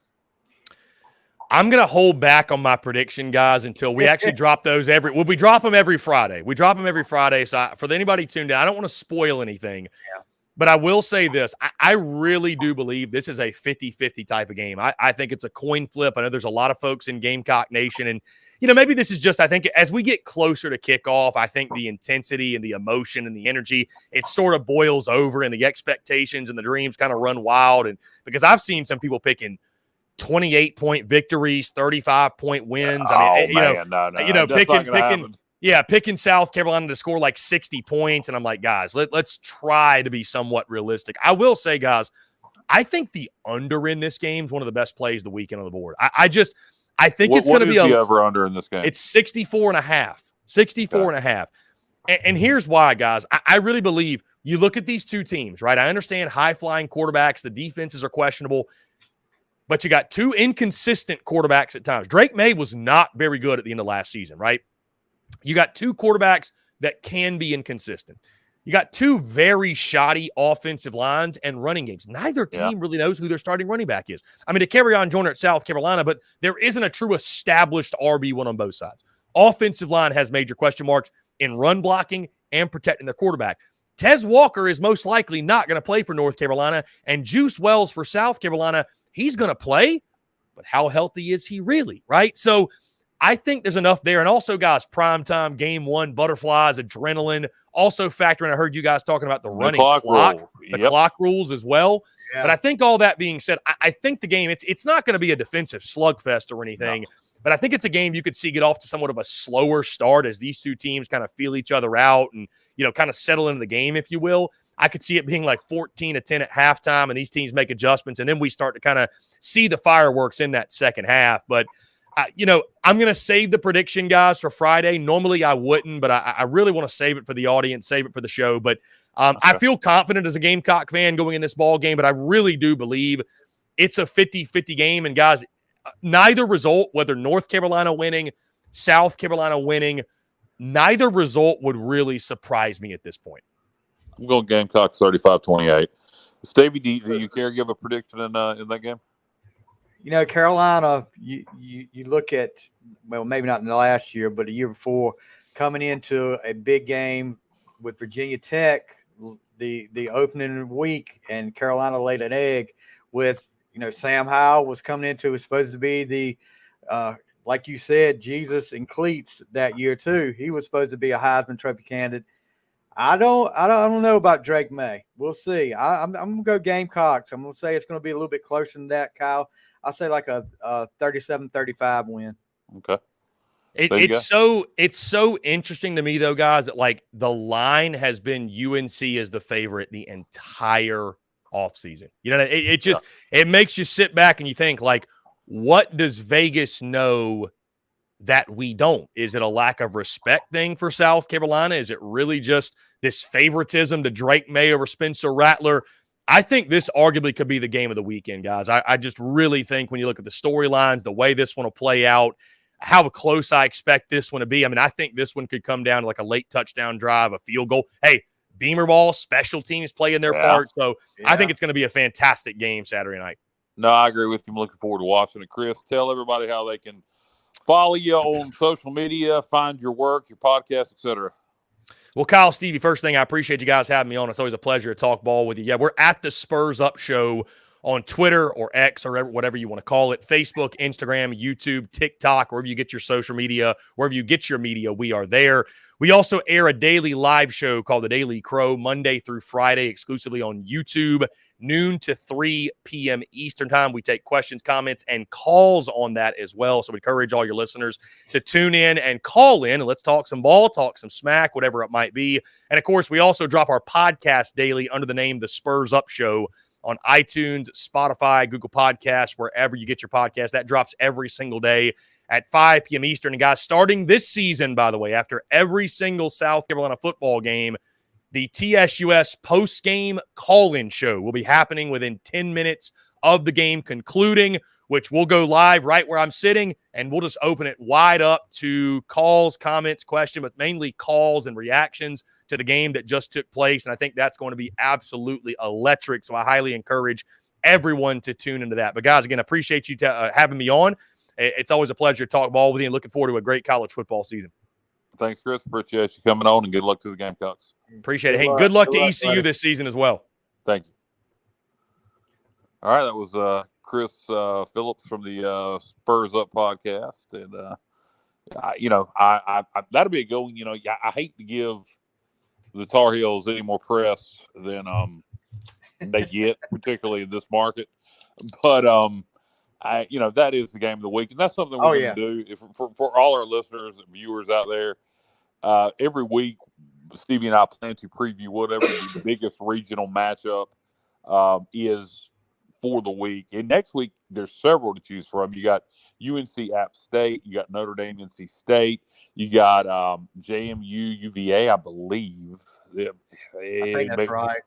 I'm gonna hold back on my prediction, guys, until we actually drop those we drop them every Friday. We drop them every Friday. So for anybody tuned in, I don't want to spoil anything. Yeah. But I will say this. I really do believe this is a 50-50 type of game. I think it's a coin flip. I know there's a lot of folks in Gamecock Nation. And, maybe this is just, I think as we get closer to kickoff, I think the intensity and the emotion and the energy, it sort of boils over and the expectations and the dreams kind of run wild. And because I've seen some people picking 28-point victories, 35-point wins. Picking South Carolina to score like 60 points. And I'm like, guys, let's try to be somewhat realistic. I will say, guys, I think the under in this game is one of the best plays of the weekend on the board. I think it's going to be the over under in this game. It's 64.5. 64.5. And here's why, guys. I really believe you look at these two teams, right? I understand high-flying quarterbacks. The defenses are questionable. But you got two inconsistent quarterbacks at times. Drake May was not very good at the end of last season, right? You got two quarterbacks that can be inconsistent. You got two very shoddy offensive lines and running games. Neither team really knows who their starting running back is. To carry on Joyner at South Carolina, but there isn't a true established RB1 on both sides. Offensive line has major question marks in run blocking and protecting their quarterback. Tez Walker is most likely not going to play for North Carolina, and Juice Wells for South Carolina, he's going to play, but how healthy is he really, right? So I think there's enough there. And also, guys, primetime, game one, butterflies, adrenaline. Also factoring, I heard you guys talking about the running clock, the clock rules as well. Yeah. But I think all that being said, I think the game, it's not going to be a defensive slugfest or anything. No. But I think it's a game you could see get off to somewhat of a slower start as these two teams kind of feel each other out and, kind of settle into the game, if you will. I could see it being like 14-10 at halftime and these teams make adjustments. And then we start to kind of see the fireworks in that second half. But, I'm going to save the prediction, guys, for Friday. Normally I wouldn't, but I really want to save it for the audience, save it for the show. But I feel confident as a Gamecock fan going in this ball game, but I really do believe it's a 50-50 game. And, guys, neither result, whether North Carolina winning, South Carolina winning, neither result would really surprise me at this point. I'm going Gamecocks 35-28. Stevie, do you care to give a prediction in that game? Carolina, you look at, well, maybe not in the last year, but a year before, coming into a big game with Virginia Tech, the opening week, and Carolina laid an egg with, Sam Howell was coming into, was supposed to be the, like you said, Jesus in cleats that year too. He was supposed to be a Heisman Trophy candidate. I don't know about Drake May. We'll see. I'm going to go Gamecocks. I'm going to say it's going to be a little bit closer than that, Kyle. I'll say like a 37-35 win. Okay. It's so interesting to me though, guys, that like the line has been UNC as the favorite the entire offseason. It makes you sit back and you think like, what does Vegas know that we don't? Is it a lack of respect thing for South Carolina? Is it really just this favoritism to Drake May over Spencer Rattler? I think this arguably could be the game of the weekend, guys. I just really think when you look at the storylines, the way this one will play out, how close I expect this one to be. I mean, I think this one could come down to like a late touchdown drive, a field goal. Hey, Beamer ball, special teams playing their part. So I think it's going to be a fantastic game Saturday night. No, I agree with you. I'm looking forward to watching it. Chris, tell everybody how they can follow you on social media, find your work, your podcast, etc. Well, Kyle, Stevie, first thing, I appreciate you guys having me on. It's always a pleasure to talk ball with you. Yeah, we're at the Spurs Up Show on Twitter or X or whatever you want to call it. Facebook, Instagram, YouTube, TikTok, wherever you get your social media, wherever you get your media, we are there. We also air a daily live show called The Daily Crow, Monday through Friday, exclusively on YouTube, noon to 3 p.m. Eastern time. We take questions, comments, and calls on that as well. So we encourage all your listeners to tune in and call in, and let's talk some ball, talk some smack, whatever it might be. And, of course, we also drop our podcast daily under the name The Spurs Up Show on iTunes, Spotify, Google Podcasts, wherever you get your podcast. That drops every single day at 5 p.m. Eastern. And, guys, starting this season, by the way, after every single South Carolina football game, the TSUS post-game call-in show will be happening within 10 minutes of the game concluding, which will go live right where I'm sitting, and we'll just open it wide up to calls, comments, questions, but mainly calls and reactions to the game that just took place. And I think that's going to be absolutely electric. So I highly encourage everyone to tune into that. But, guys, again, appreciate you having me on. It's always a pleasure to talk ball with you and looking forward to a great college football season. Thanks, Chris. Appreciate you coming on, and good luck to the Gamecocks. Appreciate it. Hey, good luck to ECU this season as well. Thank you. All right, that was Chris Phillips from the Spurs Up podcast, and I that'll be a good one. I hate to give the Tar Heels any more press than they get, particularly in this market, but that is the game of the week, and that's something we're going to do for all our listeners and viewers out there. Every week, Stevie and I plan to preview whatever the biggest regional matchup is for the week. And next week, there's several to choose from. You got UNC App State, you got Notre Dame, NC State, you got JMU UVA, I believe. I think that's right.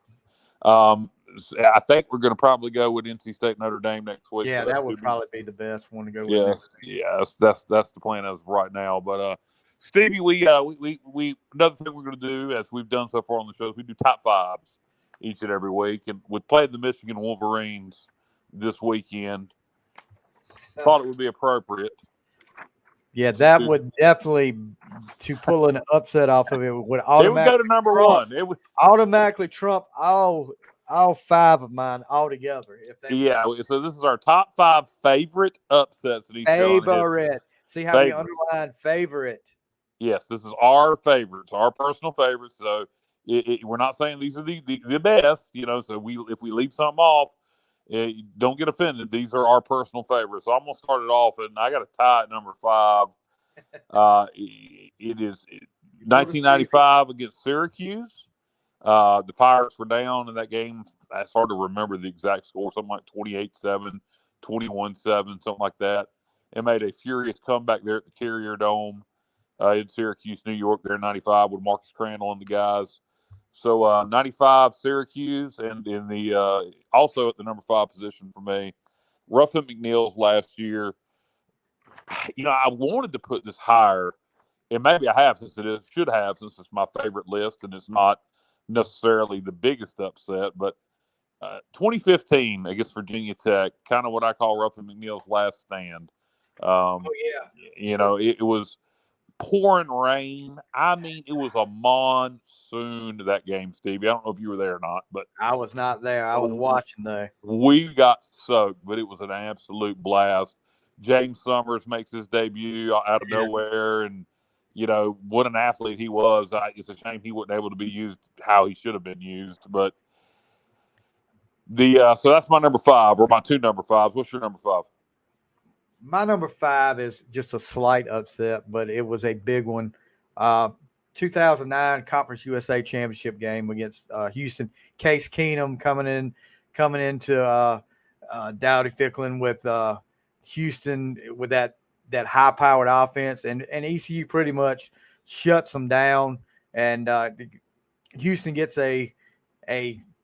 I think we're going to probably go with NC State, Notre Dame next week. Yeah, that would probably be the best one to go with. Yes, that's the plan as of right now. But Stevie, we another thing we're going to do, as we've done so far on the show, is we do top fives each and every week. And with playing the Michigan Wolverines this weekend, thought it would be appropriate. Yeah, that would definitely, to pull an upset off of it, would automatically go to number one. It would automatically trump all all 5 of mine all together. If they Yeah, so this is our top 5 favorite upsets in East Carolina history. favorite, see how we underline favorite. Yes, this is our favorites, our personal favorites. So we're not saying these are the best, So if we leave something off, don't get offended. These are our personal favorites. So I'm gonna start it off, and I got a tie at number 5. It is 1995 against Syracuse. The Pirates were down in that game. It's hard to remember the exact score, something like 28-7, 21-7, something like that. It made a furious comeback there at the Carrier Dome in Syracuse, New York, there in 95 with Marcus Crandall and the guys. So 95 Syracuse, and in the also at the number 5 position for me, Ruffin McNeil's last year. I wanted to put this higher, and maybe I have since it's my favorite list, and it's not necessarily the biggest upset, but 2015 against Virginia Tech, kind of what I call Ruffin McNeil's last stand. It was pouring rain. I mean, it was a monsoon that game, Stevie. I don't know if you were there or not, but I was not there. I was watching though. We got soaked, but it was an absolute blast. James Summers makes his debut out of nowhere, and what an athlete he was. It's a shame he wasn't able to be used how he should have been used. But so that's my number 5, or my 2 number 5s. What's your number 5? My number 5 is just a slight upset, but it was a big one. 2009 Conference USA Championship game against Houston. Case Keenum coming into Dowdy Ficklin with Houston with that high-powered offense, and ECU pretty much shuts them down. And Houston gets a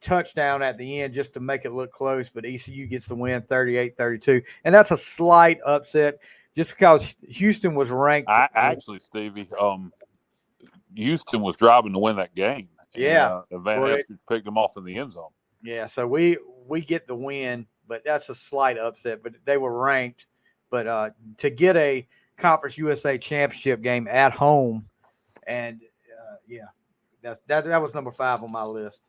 touchdown at the end just to make it look close, but ECU gets the win 38-32. And that's a slight upset just because Houston was ranked. Actually, Stevie, Houston was driving to win that game. Yeah. And Van Eskridge picked them off in the end zone. Yeah, so we get the win, but that's a slight upset. But they were ranked. But to get a Conference USA Championship game at home, and that was number 5 on my list.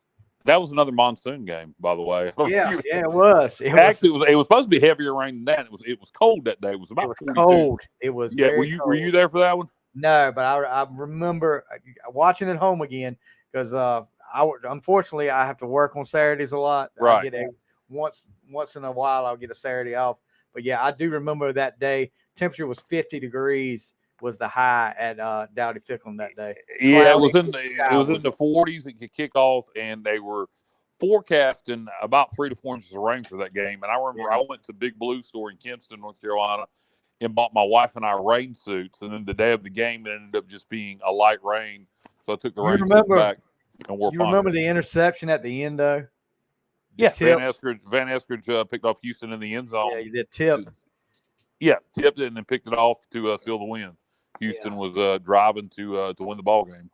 That was another monsoon game, by the way. Yeah, it was. Actually, it was supposed to be heavier rain than that. It was cold that day. It was about 42. Cold. It was. Yeah, very were you there for that one? No, but I remember watching at home again because unfortunately I have to work on Saturdays a lot. Right. I get once in a while I'll get a Saturday off. But yeah, I do remember that day. Temperature was 50 degrees. Was the high at Dowdy Ficklin that day? Yeah, it was in the 40s. It could kick off, and they were forecasting about 3 to 4 inches of rain for that game. And I remember I went to Big Blue store in Kinston, North Carolina, and bought my wife and I rain suits. And then the day of the game, it ended up just being a light rain, so I took the rain suits back and wore. You remember the interception at the end, though? Yeah, Van Eskridge picked off Houston in the end zone. Yeah, you did tip. Yeah, tipped it and then picked it off to seal the win. Houston was driving to win the ball game.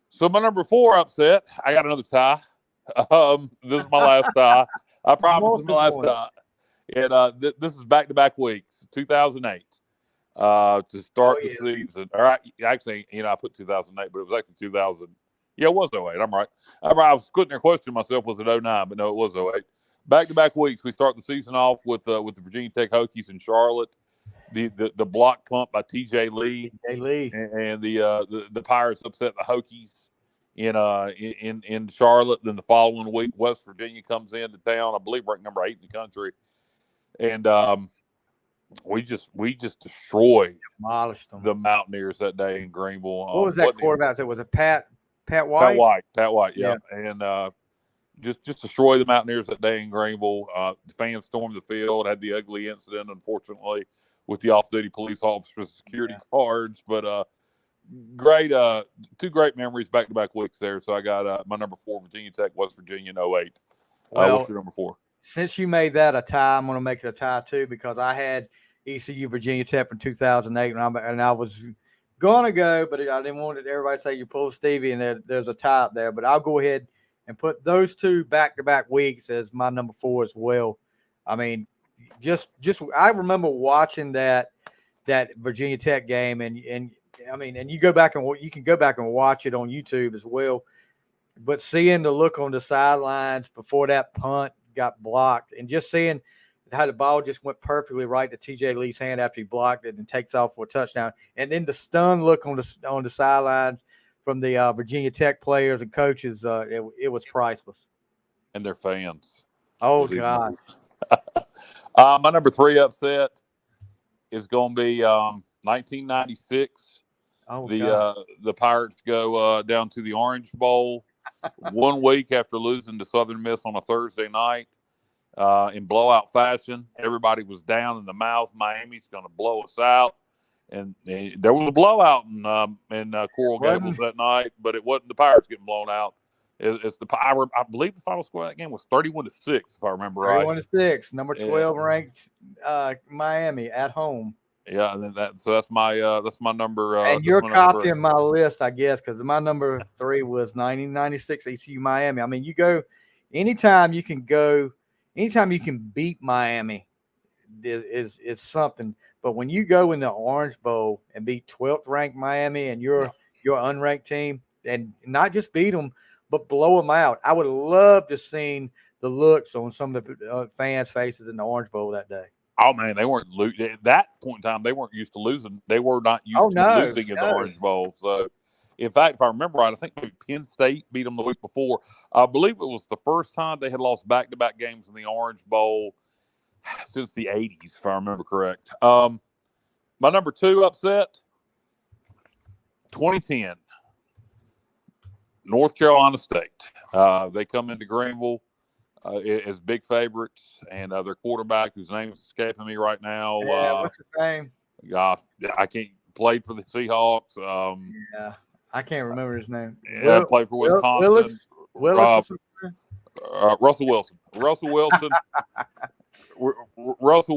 So my number 4 upset, I got another tie. This is my last tie. I promise this is my last tie. And this is back-to-back weeks, 2008, to start the season. All right, actually, I put 2008, but it was actually 2000. Yeah, it was 08. I'm right. I was sitting there questioning myself, was it 09? But no, it was 08. Back-to-back weeks, we start the season off with the Virginia Tech Hokies in Charlotte. The block punt by TJ Lee. And the Pirates upset the Hokies in Charlotte. Then the following week, West Virginia comes into town. I believe ranked number 8 in the country, and we just demolished them. The Mountaineers that day in Greenville. What was that quarterback? Was it Pat White? Pat White. Yeah. And just destroy the Mountaineers that day in Greenville. The fans stormed the field. Had the ugly incident, unfortunately, with the off-duty police officers' security cards. But great, 2 great memories back-to-back weeks there. So I got my number 4, Virginia Tech, West Virginia in 08. What's your number 4? Since you made that a tie, I'm going to make it a tie too, because I had ECU Virginia Tech from 2008, and I was going to go, but I didn't want everybody to say you pulled Stevie, and there's a tie up there. But I'll go ahead and put those 2 back-to-back weeks as my number 4 as well. I mean, just I remember watching that Virginia Tech game, and I mean, and you can go back and watch it on YouTube as well. but seeing the look on the sidelines before that punt got blocked, and just seeing how the ball just went perfectly right to TJ Lee's hand after he blocked it and takes off for a touchdown, and then the stunned look on the sidelines from the Virginia Tech players and coaches, it was priceless. And their fans. Oh God! My number 3 upset is going to be 1996. Oh God! The Pirates go down to the Orange Bowl 1 week after losing to Southern Miss on a Thursday night in blowout fashion. Everybody was down in the mouth. Miami's going to blow us out, and there was a blowout in Coral Gables that night, but it wasn't the Pirates getting blown out. I believe the final score of that game was 31-6, if I remember right. 31-6, number 12 ranked Miami at home. Yeah, and then that's my number. And you're copying my list, I guess, because my number 3 was 1996 ECU Miami. I mean, you go anytime you can beat Miami is something. But when you go in the Orange Bowl and beat 12th ranked Miami and your unranked team, and not just beat them, but blow them out, I would love to see the looks on some of the fans' faces in the Orange Bowl that day. Oh man, they weren't at that point in time. They weren't used to losing. They were not used to losing in the Orange Bowl. So, in fact, if I remember right, I think maybe Penn State beat them the week before. I believe it was the first time they had lost back-to-back games in the Orange Bowl since the 80s, if I remember correct. My number 2 upset, 2010, North Carolina State. They come into Greenville as big favorites, and their quarterback, whose name is escaping me right now. What's his name? I can't. Played for the Seahawks. I can't remember his name. Played for Wisconsin. Russell Wilson. Russell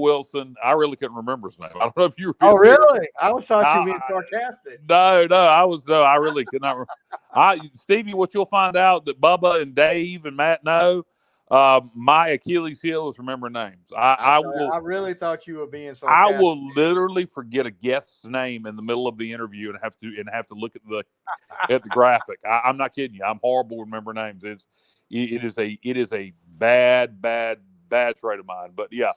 Wilson. I really couldn't remember his name. I don't know if you. Oh, really? I thought you were being sarcastic. No. I really could not. Stevie, what you'll find out that Bubba and Dave and Matt know. My Achilles heel is remembering names. I really thought you were being sarcastic. I will literally forget a guest's name in the middle of the interview and have to look at the graphic. I'm not kidding you. I'm horrible with remembering names. It is a bad trait of mine. But yeah,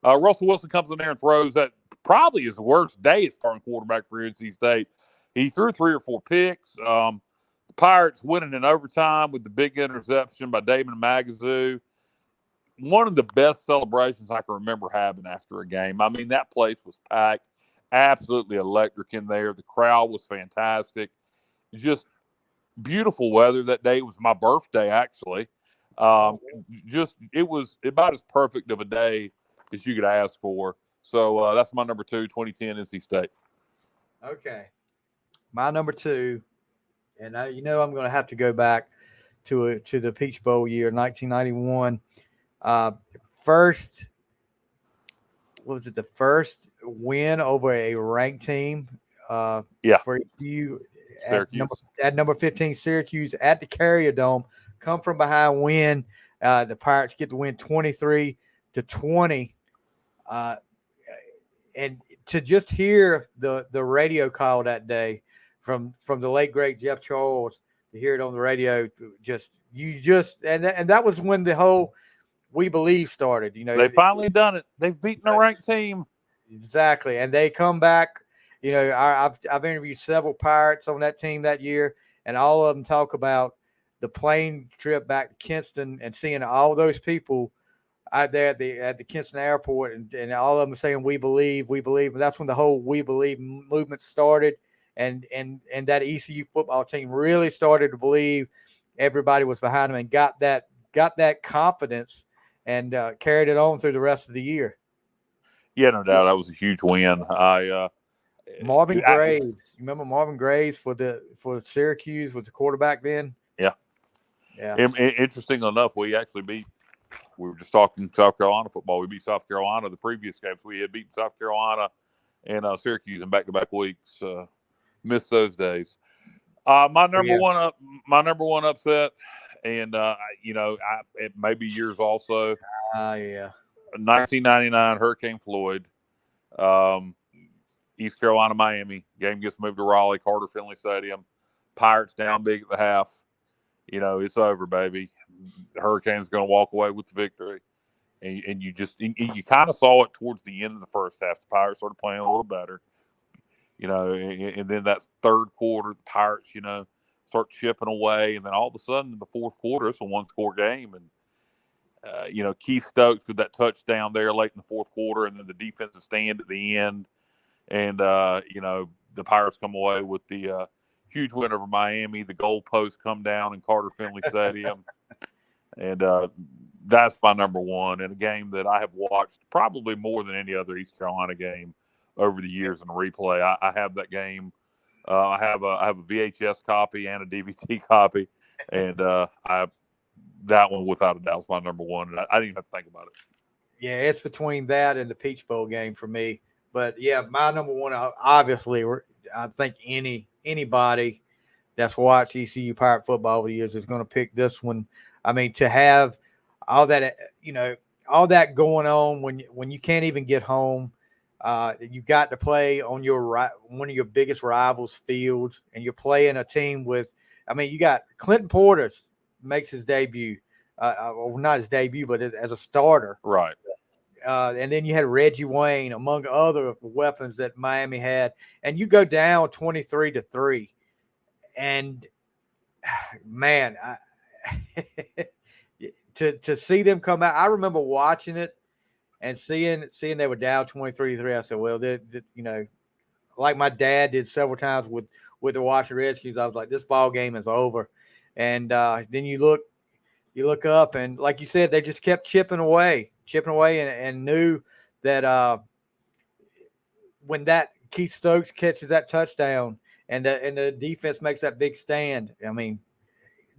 Russell Wilson comes in there and throws that probably his worst day as starting quarterback for NC State. He threw 3 or 4 picks. The Pirates winning in overtime with the big interception by Damon Magazoo. One of the best celebrations I can remember having after a game. I mean, that place was packed, absolutely electric in there. The crowd was fantastic. Just beautiful weather that day. It was my birthday, actually. It was about as perfect of a day as you could ask for. So that's my number 2, 2010 NC State. Okay. My number 2, and I'm going to have to go back to the Peach Bowl year, 1991. First win over a ranked team? For you at number 15, Syracuse at the Carrier Dome, come from behind win. The Pirates get to win 23-20. And to just hear the radio call that day from the late great Jeff Charles, to hear it on the radio, and that was when the whole "We Believe" started. They've finally done it. They've beaten a ranked team. Exactly, and they come back. I've interviewed several Pirates on that team that year, and all of them talk about the plane trip back to Kinston and seeing all those people out there at the Kinston airport, and all of them saying "We believe, we believe." And that's when the whole "We Believe" movement started, and that ECU football team really started to believe. Everybody was behind them and got that confidence, and carried it on through the rest of the year. Yeah, no doubt, that was a huge win. Marvin Graves, you remember Marvin Graves for Syracuse was the quarterback then? Yeah. Interesting enough, we were just talking South Carolina football. We beat South Carolina the previous games. We had beaten South Carolina and Syracuse in back-to-back weeks. Missed those days. My number one upset, and it may be yours also. 1999 Hurricane Floyd, East Carolina, Miami. Game gets moved to Raleigh, Carter Finley Stadium. Pirates down big at the half. it's over, baby. The Hurricanes going to walk away with the victory. And you kind of saw it towards the end of the first half. The Pirates started playing a little better, and then that third quarter, the Pirates, start chipping away. And then all of a sudden in the fourth quarter, it's a one-score game. And, Keith Stokes with that touchdown there late in the fourth quarter, and then the defensive stand at the end. And, the Pirates come away with the huge win over Miami. The goalposts come down in Carter Finley Stadium. And that's my number one, in a game that I have watched probably more than any other East Carolina game over the years in a replay. I have that game. I have a VHS copy and a DVD copy, and that one without a doubt is my number one. And I didn't even have to think about it. Yeah, it's between that and the Peach Bowl game for me. But yeah, my number one, obviously, I think anybody that's watched ECU Pirate football over the years is going to pick this one. I mean, to have all that, all that going on when you can't even get home, you got to play on one of your biggest rivals' fields, and you're playing a team with. I mean, you got Clinton Porter makes his debut, well, not his debut, but as a starter, right? And then you had Reggie Wayne, among other weapons that Miami had, and you go down 23-3, and man, to see them come out. I remember watching it and seeing they were down 23-3. I said, well, like my dad did several times with the Washington Redskins. I was like, this ball game is over. And then you look up, and like you said, they just kept chipping away and knew that when that Keith Stokes catches that touchdown and the defense makes that big stand, I mean,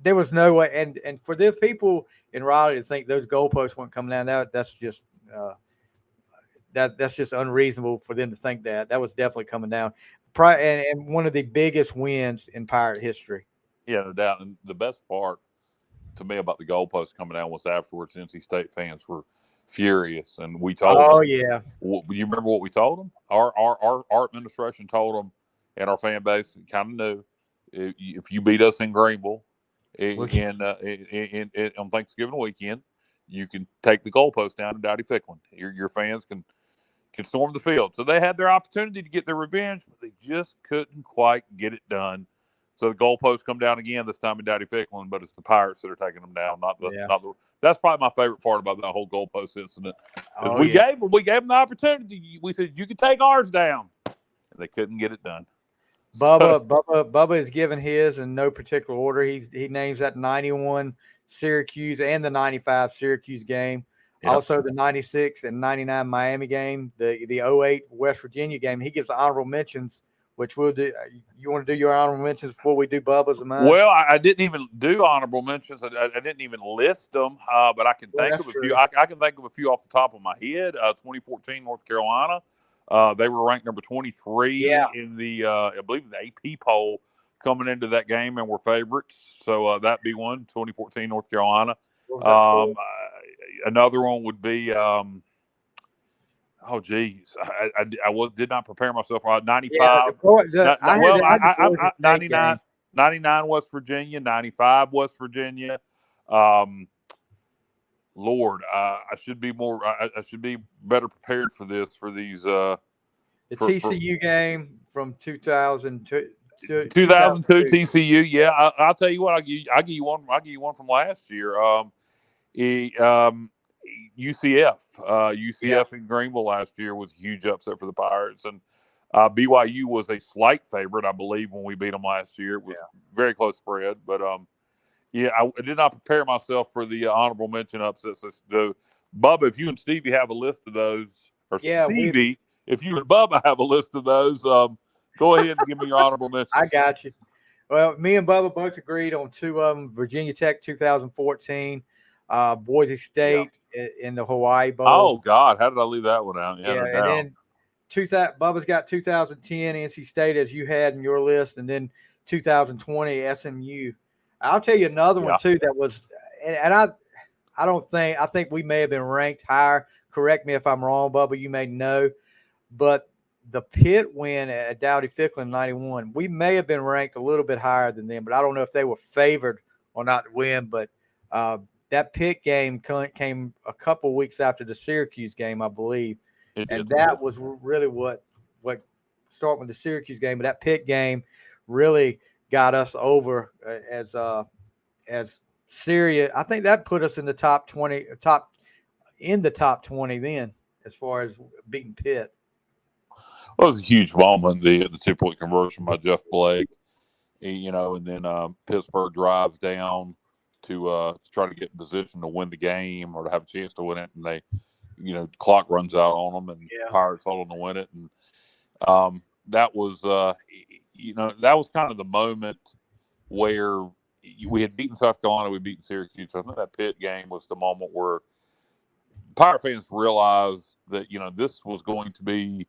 there was no way. And for the people in Raleigh to think those goalposts weren't coming down, that's just that's just unreasonable for them to think that. That was definitely coming down. And one of the biggest wins in Pirate history. Yeah, no doubt. And the best part to me about the goalposts coming down was afterwards, NC State fans were furious, and we told them. Oh yeah. You remember what we told them? Our administration told them, and our fan base kind of knew, if you beat us in Greenville on Thanksgiving weekend, you can take the goalpost down to Dowdy-Ficklin. Your fans can storm the field. So they had their opportunity to get their revenge, but they just couldn't quite get it done. So the goalposts come down again, this time in Dowdy-Ficklin, but it's the Pirates that are taking them down, not the. That's probably my favorite part about that whole goalpost incident. We gave them the opportunity. We said, you can take ours down, and they couldn't get it done. Bubba is given his in no particular order. He names that 91 Syracuse and the 95 Syracuse game. Yep. Also the 96 and 99 Miami game, the 08 West Virginia game. He gives honorable mentions, which we'll do. You want to do your honorable mentions before we do Bubba's and mine? Well, I didn't even do honorable mentions. I didn't even list them, but I can think of a few. I can think of a few off the top of my head. 2014 North Carolina. They were ranked number 23 in the, I believe, the AP poll coming into that game, and were favorites. So that'd be one, 2014 North Carolina. Another one would be, oh geez, I did not prepare myself. 95. 99 West Virginia, 95 West Virginia. Lord, I should be better prepared for this. For these, the TCU game from 2002 TCU. Yeah, I'll tell you what. I'll give you one. I'll give you one from last year. UCF in Greenville last year was a huge upset for the Pirates, and BYU was a slight favorite, I believe, when we beat them last year. It was very close spread, but I did not prepare myself for the honorable mention upsets. Bubba, if you and Stevie have a list of those, or Stevie, if you and Bubba have a list of those, go ahead and give me your honorable mention. I got you. Well, me and Bubba both agreed on two of them: Virginia Tech 2014. Boise State in the Hawaii Bowl. Oh God, how did I leave that one out? And then Bubba's got 2010 NC State as you had in your list, and then 2020 SMU. I'll tell you another one too that was, and I think we may have been ranked higher. Correct me if I'm wrong, Bubba. You may know, but the Pitt win at Dowdy-Ficklin 91, we may have been ranked a little bit higher than them, but I don't know if they were favored well, not to win, but that Pitt game came a couple weeks after the Syracuse game, I believe, and that was really what started with the Syracuse game. But that Pitt game really got us over as Syria. I think that put us in the top 20 then, as far as beating Pitt. Well, it was a huge moment, the 2-point conversion by Jeff Blake, and then Pittsburgh drives down to try to get in position to win the game or to have a chance to win it, and they, clock runs out on them, and Pirates hold them to win it, and that was that was kind of the moment where we had beaten South Carolina, we beaten Syracuse. So I think that Pitt game was the moment where Pirate fans realized that this was going to be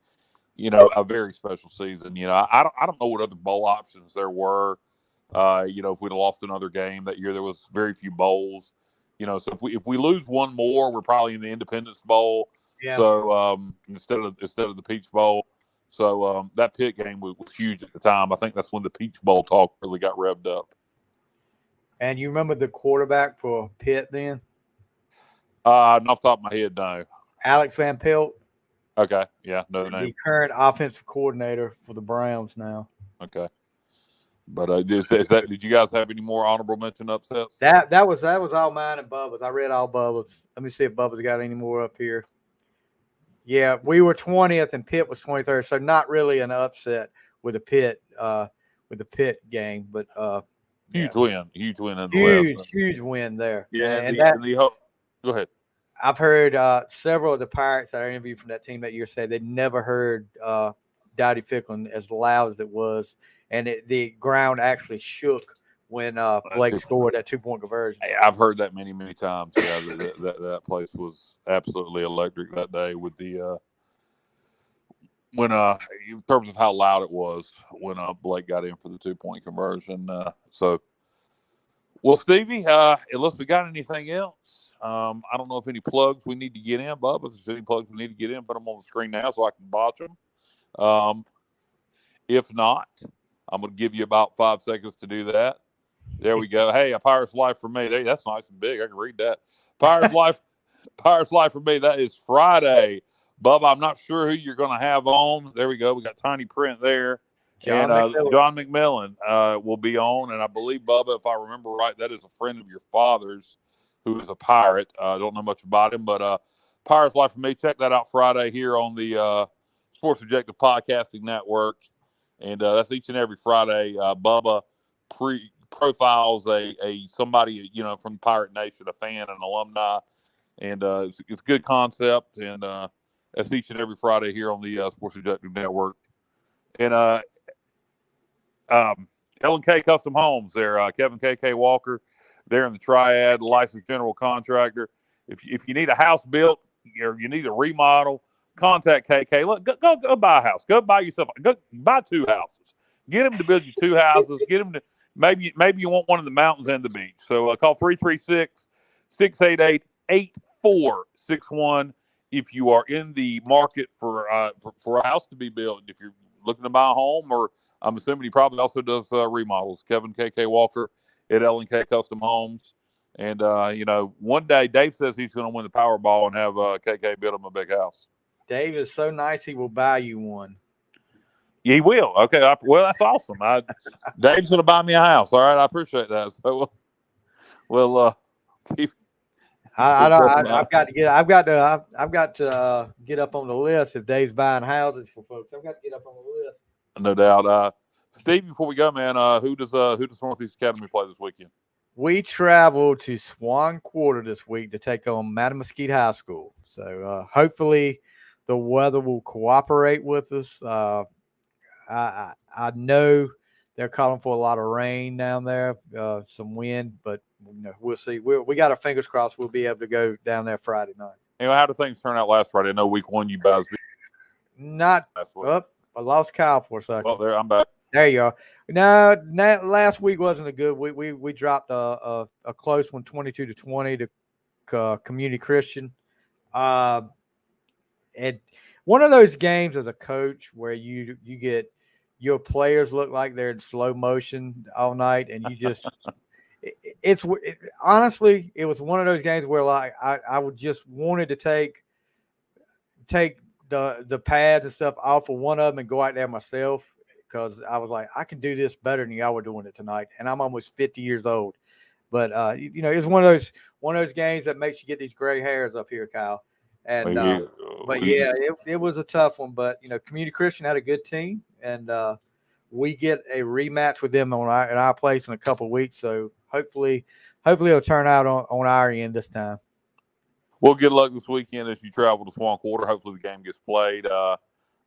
a very special season. I don't know what other bowl options there were. If we'd have lost another game that year, there was very few bowls. So if we lose one more, we're probably in the Independence Bowl. Yeah. So instead of the Peach Bowl. So that Pitt game was huge at the time. I think that's when the Peach Bowl talk really got revved up. And you remember the quarterback for Pitt then? Off the top of my head, no. Alex Van Pelt. Okay, yeah, know the name. The current offensive coordinator for the Browns now. Okay, but is that? Did you guys have any more honorable mention upsets? That was all mine and Bubba's. I read all Bubba's. Let me see if Bubba's got any more up here. Yeah, we were 20th and Pitt was 23rd, so not really an upset with the Pitt game, but huge win in the huge win there. Yeah, go ahead. I've heard several of the Pirates that I interviewed from that team that year say they never heard Dowdy Ficklin as loud as it was, and the ground actually shook when Blake scored that 2-point conversion. I've heard that many times. Yeah, that place was absolutely electric that day with the when in terms of how loud it was when Blake got in for the 2-point conversion. Well, Stevie, unless we got anything else. I don't know if any plugs we need to get in, Bub. If there's any plugs we need to get in, put them on the screen now so I can botch them. If not, I'm going to give you about 5 seconds to do that. There we go. Hey, a Pirate's Life for me. That's nice and big. I can read that. Pirate's Life for me. That is Friday. Bub, I'm not sure who you're going to have on. There we go. We got tiny print there. John McMillan will be on. And I believe, Bubba, if I remember right, that is a friend of your father's who is a Pirate. I don't know much about him, but Pirate's Life for me. Check that out Friday here on the Sports Objective Podcasting Network. And that's each and every Friday. Bubba profiles a somebody, from Pirate Nation, a fan, an alumni. And it's a good concept. And that's each and every Friday here on the Sports Objective Network. And L&K Custom Homes there, Kevin K.K. Walker. They're in the Triad, licensed general contractor. If you need a house built or you need a remodel, contact KK. Look, go buy a house. Go buy yourself. Go buy 2 houses. Get them to build you 2 houses. Get them to maybe you want one in the mountains and the beach. So call 336-688-8461 if you are in the market for a house to be built. If you're looking to buy a home, or I'm assuming he probably also does remodels. Kevin K.K. Walker at L&K Custom Homes. And, one day Dave says he's going to win the Powerball and have KK build him a big house. Dave is so nice, he will buy you one. He will. Okay. Well, that's awesome. Dave's going to buy me a house. All right. I appreciate that. So, I've got to get up on the list if Dave's buying houses for folks. I've got to get up on the list. No doubt. Steve, before we go, man, who does Northeast Academy play this weekend? We travel to Swan Quarter this week to take on Mattamuskeet High School. So hopefully the weather will cooperate with us. I know they're calling for a lot of rain down there, some wind, but we'll see. We got our fingers crossed. We'll be able to go down there Friday night. How did things turn out last Friday? I know week 1 you guys not up. I lost Kyle for a second. Well, there I'm back. There you are. No, last week wasn't a good week. We dropped a close one, 22-20 to Community Christian. And one of those games as a coach where you get your players look like they're in slow motion all night, and you just honestly, it was one of those games where like I would just wanted to take the pads and stuff off of one of them and go out there myself, because I was like, I can do this better than y'all were doing it tonight, and I'm almost 50 years old. But it's one of those games that makes you get these gray hairs up here, Kyle. And but yeah, it was a tough one. But Community Christian had a good team, and we get a rematch with them at our place in a couple of weeks. So hopefully it'll turn out on our end this time. Well, good luck this weekend as you travel to Swan Quarter. Hopefully the game gets played. I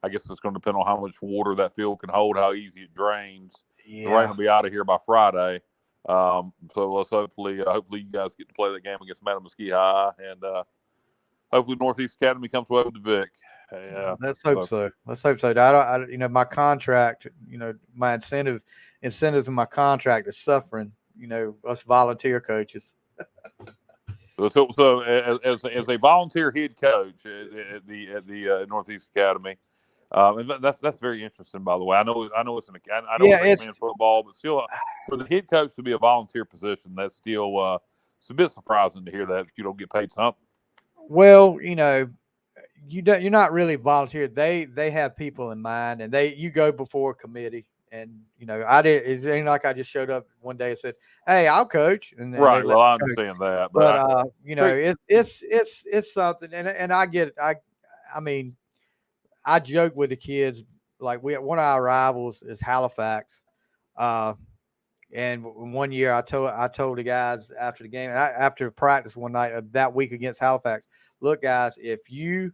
guess it's going to depend on how much water that field can hold, how easy it drains. Yeah. The rain will be out of here by Friday. So let's hopefully you guys get to play that game against Madam Mesquite High, and hopefully Northeast Academy comes away with the Vic. Let's hope so. Let's hope so. My contract, my incentives in my contract is suffering. Us volunteer coaches. So as a volunteer head coach at the Northeast Academy, and that's very interesting. By the way, I know it's men's football, but still, for the head coach to be a volunteer position, that's still it's a bit surprising to hear that you don't get paid something. Well, you're not really volunteer. They have people in mind, and you go before a committee. And it ain't like I just showed up one day and said, "Hey, I'll coach." And right. Well, I understand that, but it's something, and I get it. I mean, I joke with the kids, like one of our rivals is Halifax, and one year I told the guys after the game, after practice one night that week against Halifax, look, guys, if you,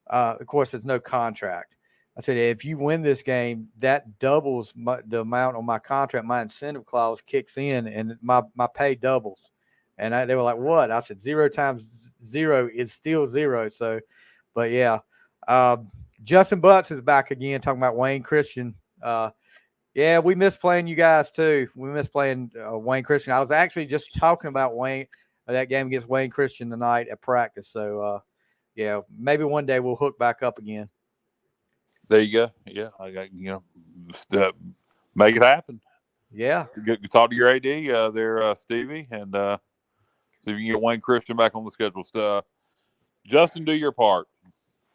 of course, there's no contract. I said, if you win this game, that doubles the amount on my contract. My incentive clause kicks in, and my pay doubles. And they were like, what? I said, 0 times 0 is still 0. So, but yeah. Justin Butts is back again, talking about Wayne Christian. Yeah, we miss playing you guys too. We miss playing Wayne Christian. I was actually just talking about that game against Wayne Christian tonight at practice. So, yeah, maybe one day we'll hook back up again. There you go. Yeah, I got make it happen. Yeah, talk to your AD there, Stevie, and see if you can get Wayne Christian back on the schedule. Justin, do your part.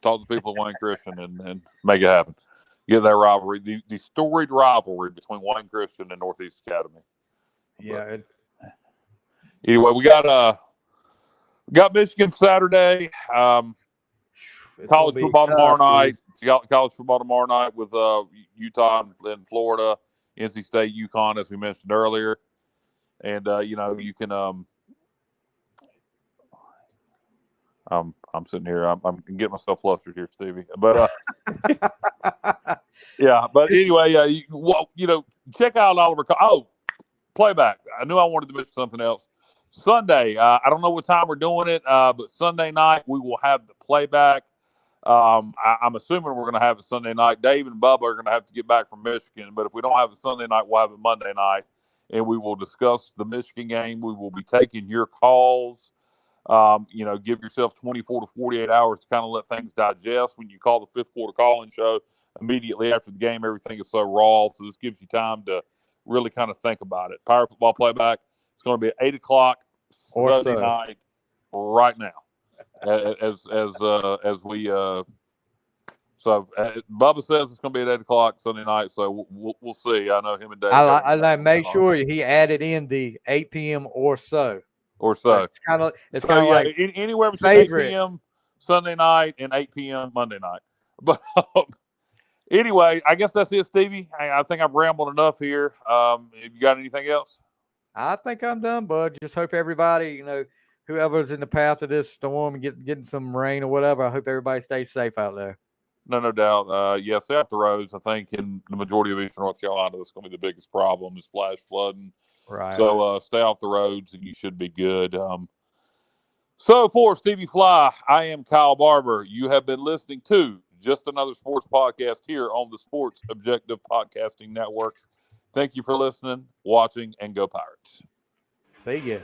Talk to people at Wayne Christian and make it happen. Get that rivalry, the storied rivalry between Wayne Christian and Northeast Academy. Yeah. Anyway, we got Michigan Saturday. College football tomorrow night. College football tomorrow night with Utah and Florida, NC State, UConn, as we mentioned earlier. And you can. I'm sitting here. I'm getting myself flustered here, Stevie. But yeah. But anyway, check out Oliver. Playback. I knew I wanted to mention something else. Sunday. I don't know what time we're doing it, but Sunday night we will have the playback. I'm assuming we're going to have it Sunday night. Dave and Bubba are going to have to get back from Michigan, but if we don't have it Sunday night, we'll have it Monday night, and we will discuss the Michigan game. We will be taking your calls. Give yourself 24 to 48 hours to kind of let things digest. When you call the fifth quarter call-in show immediately after the game, everything is so raw, so this gives you time to really kind of think about it. Pirate Football Playback, it's going to be at 8 o'clock Sunday night right now. As we Bubba says it's going to be at 8 o'clock Sunday night, so we'll see. I know him and Dave. I made sure he added in the 8 p.m. or so. It's kind of like anywhere between 8 p.m. Sunday night and 8 p.m. Monday night. But anyway, I guess that's it, Stevie. I think I've rambled enough here. Have you got anything else? I think I'm done, bud. Just hope everybody, whoever's in the path of this storm and getting some rain or whatever, I hope everybody stays safe out there. No doubt. Stay off the roads. I think in the majority of Eastern North Carolina, that's going to be the biggest problem is flash flooding. Right. So stay off the roads and you should be good. So for Stevie Fly, I am Kyle Barber. You have been listening to Just Another Sports Podcast here on the Sports Objective Podcasting Network. Thank you for listening, watching, and go Pirates. See ya.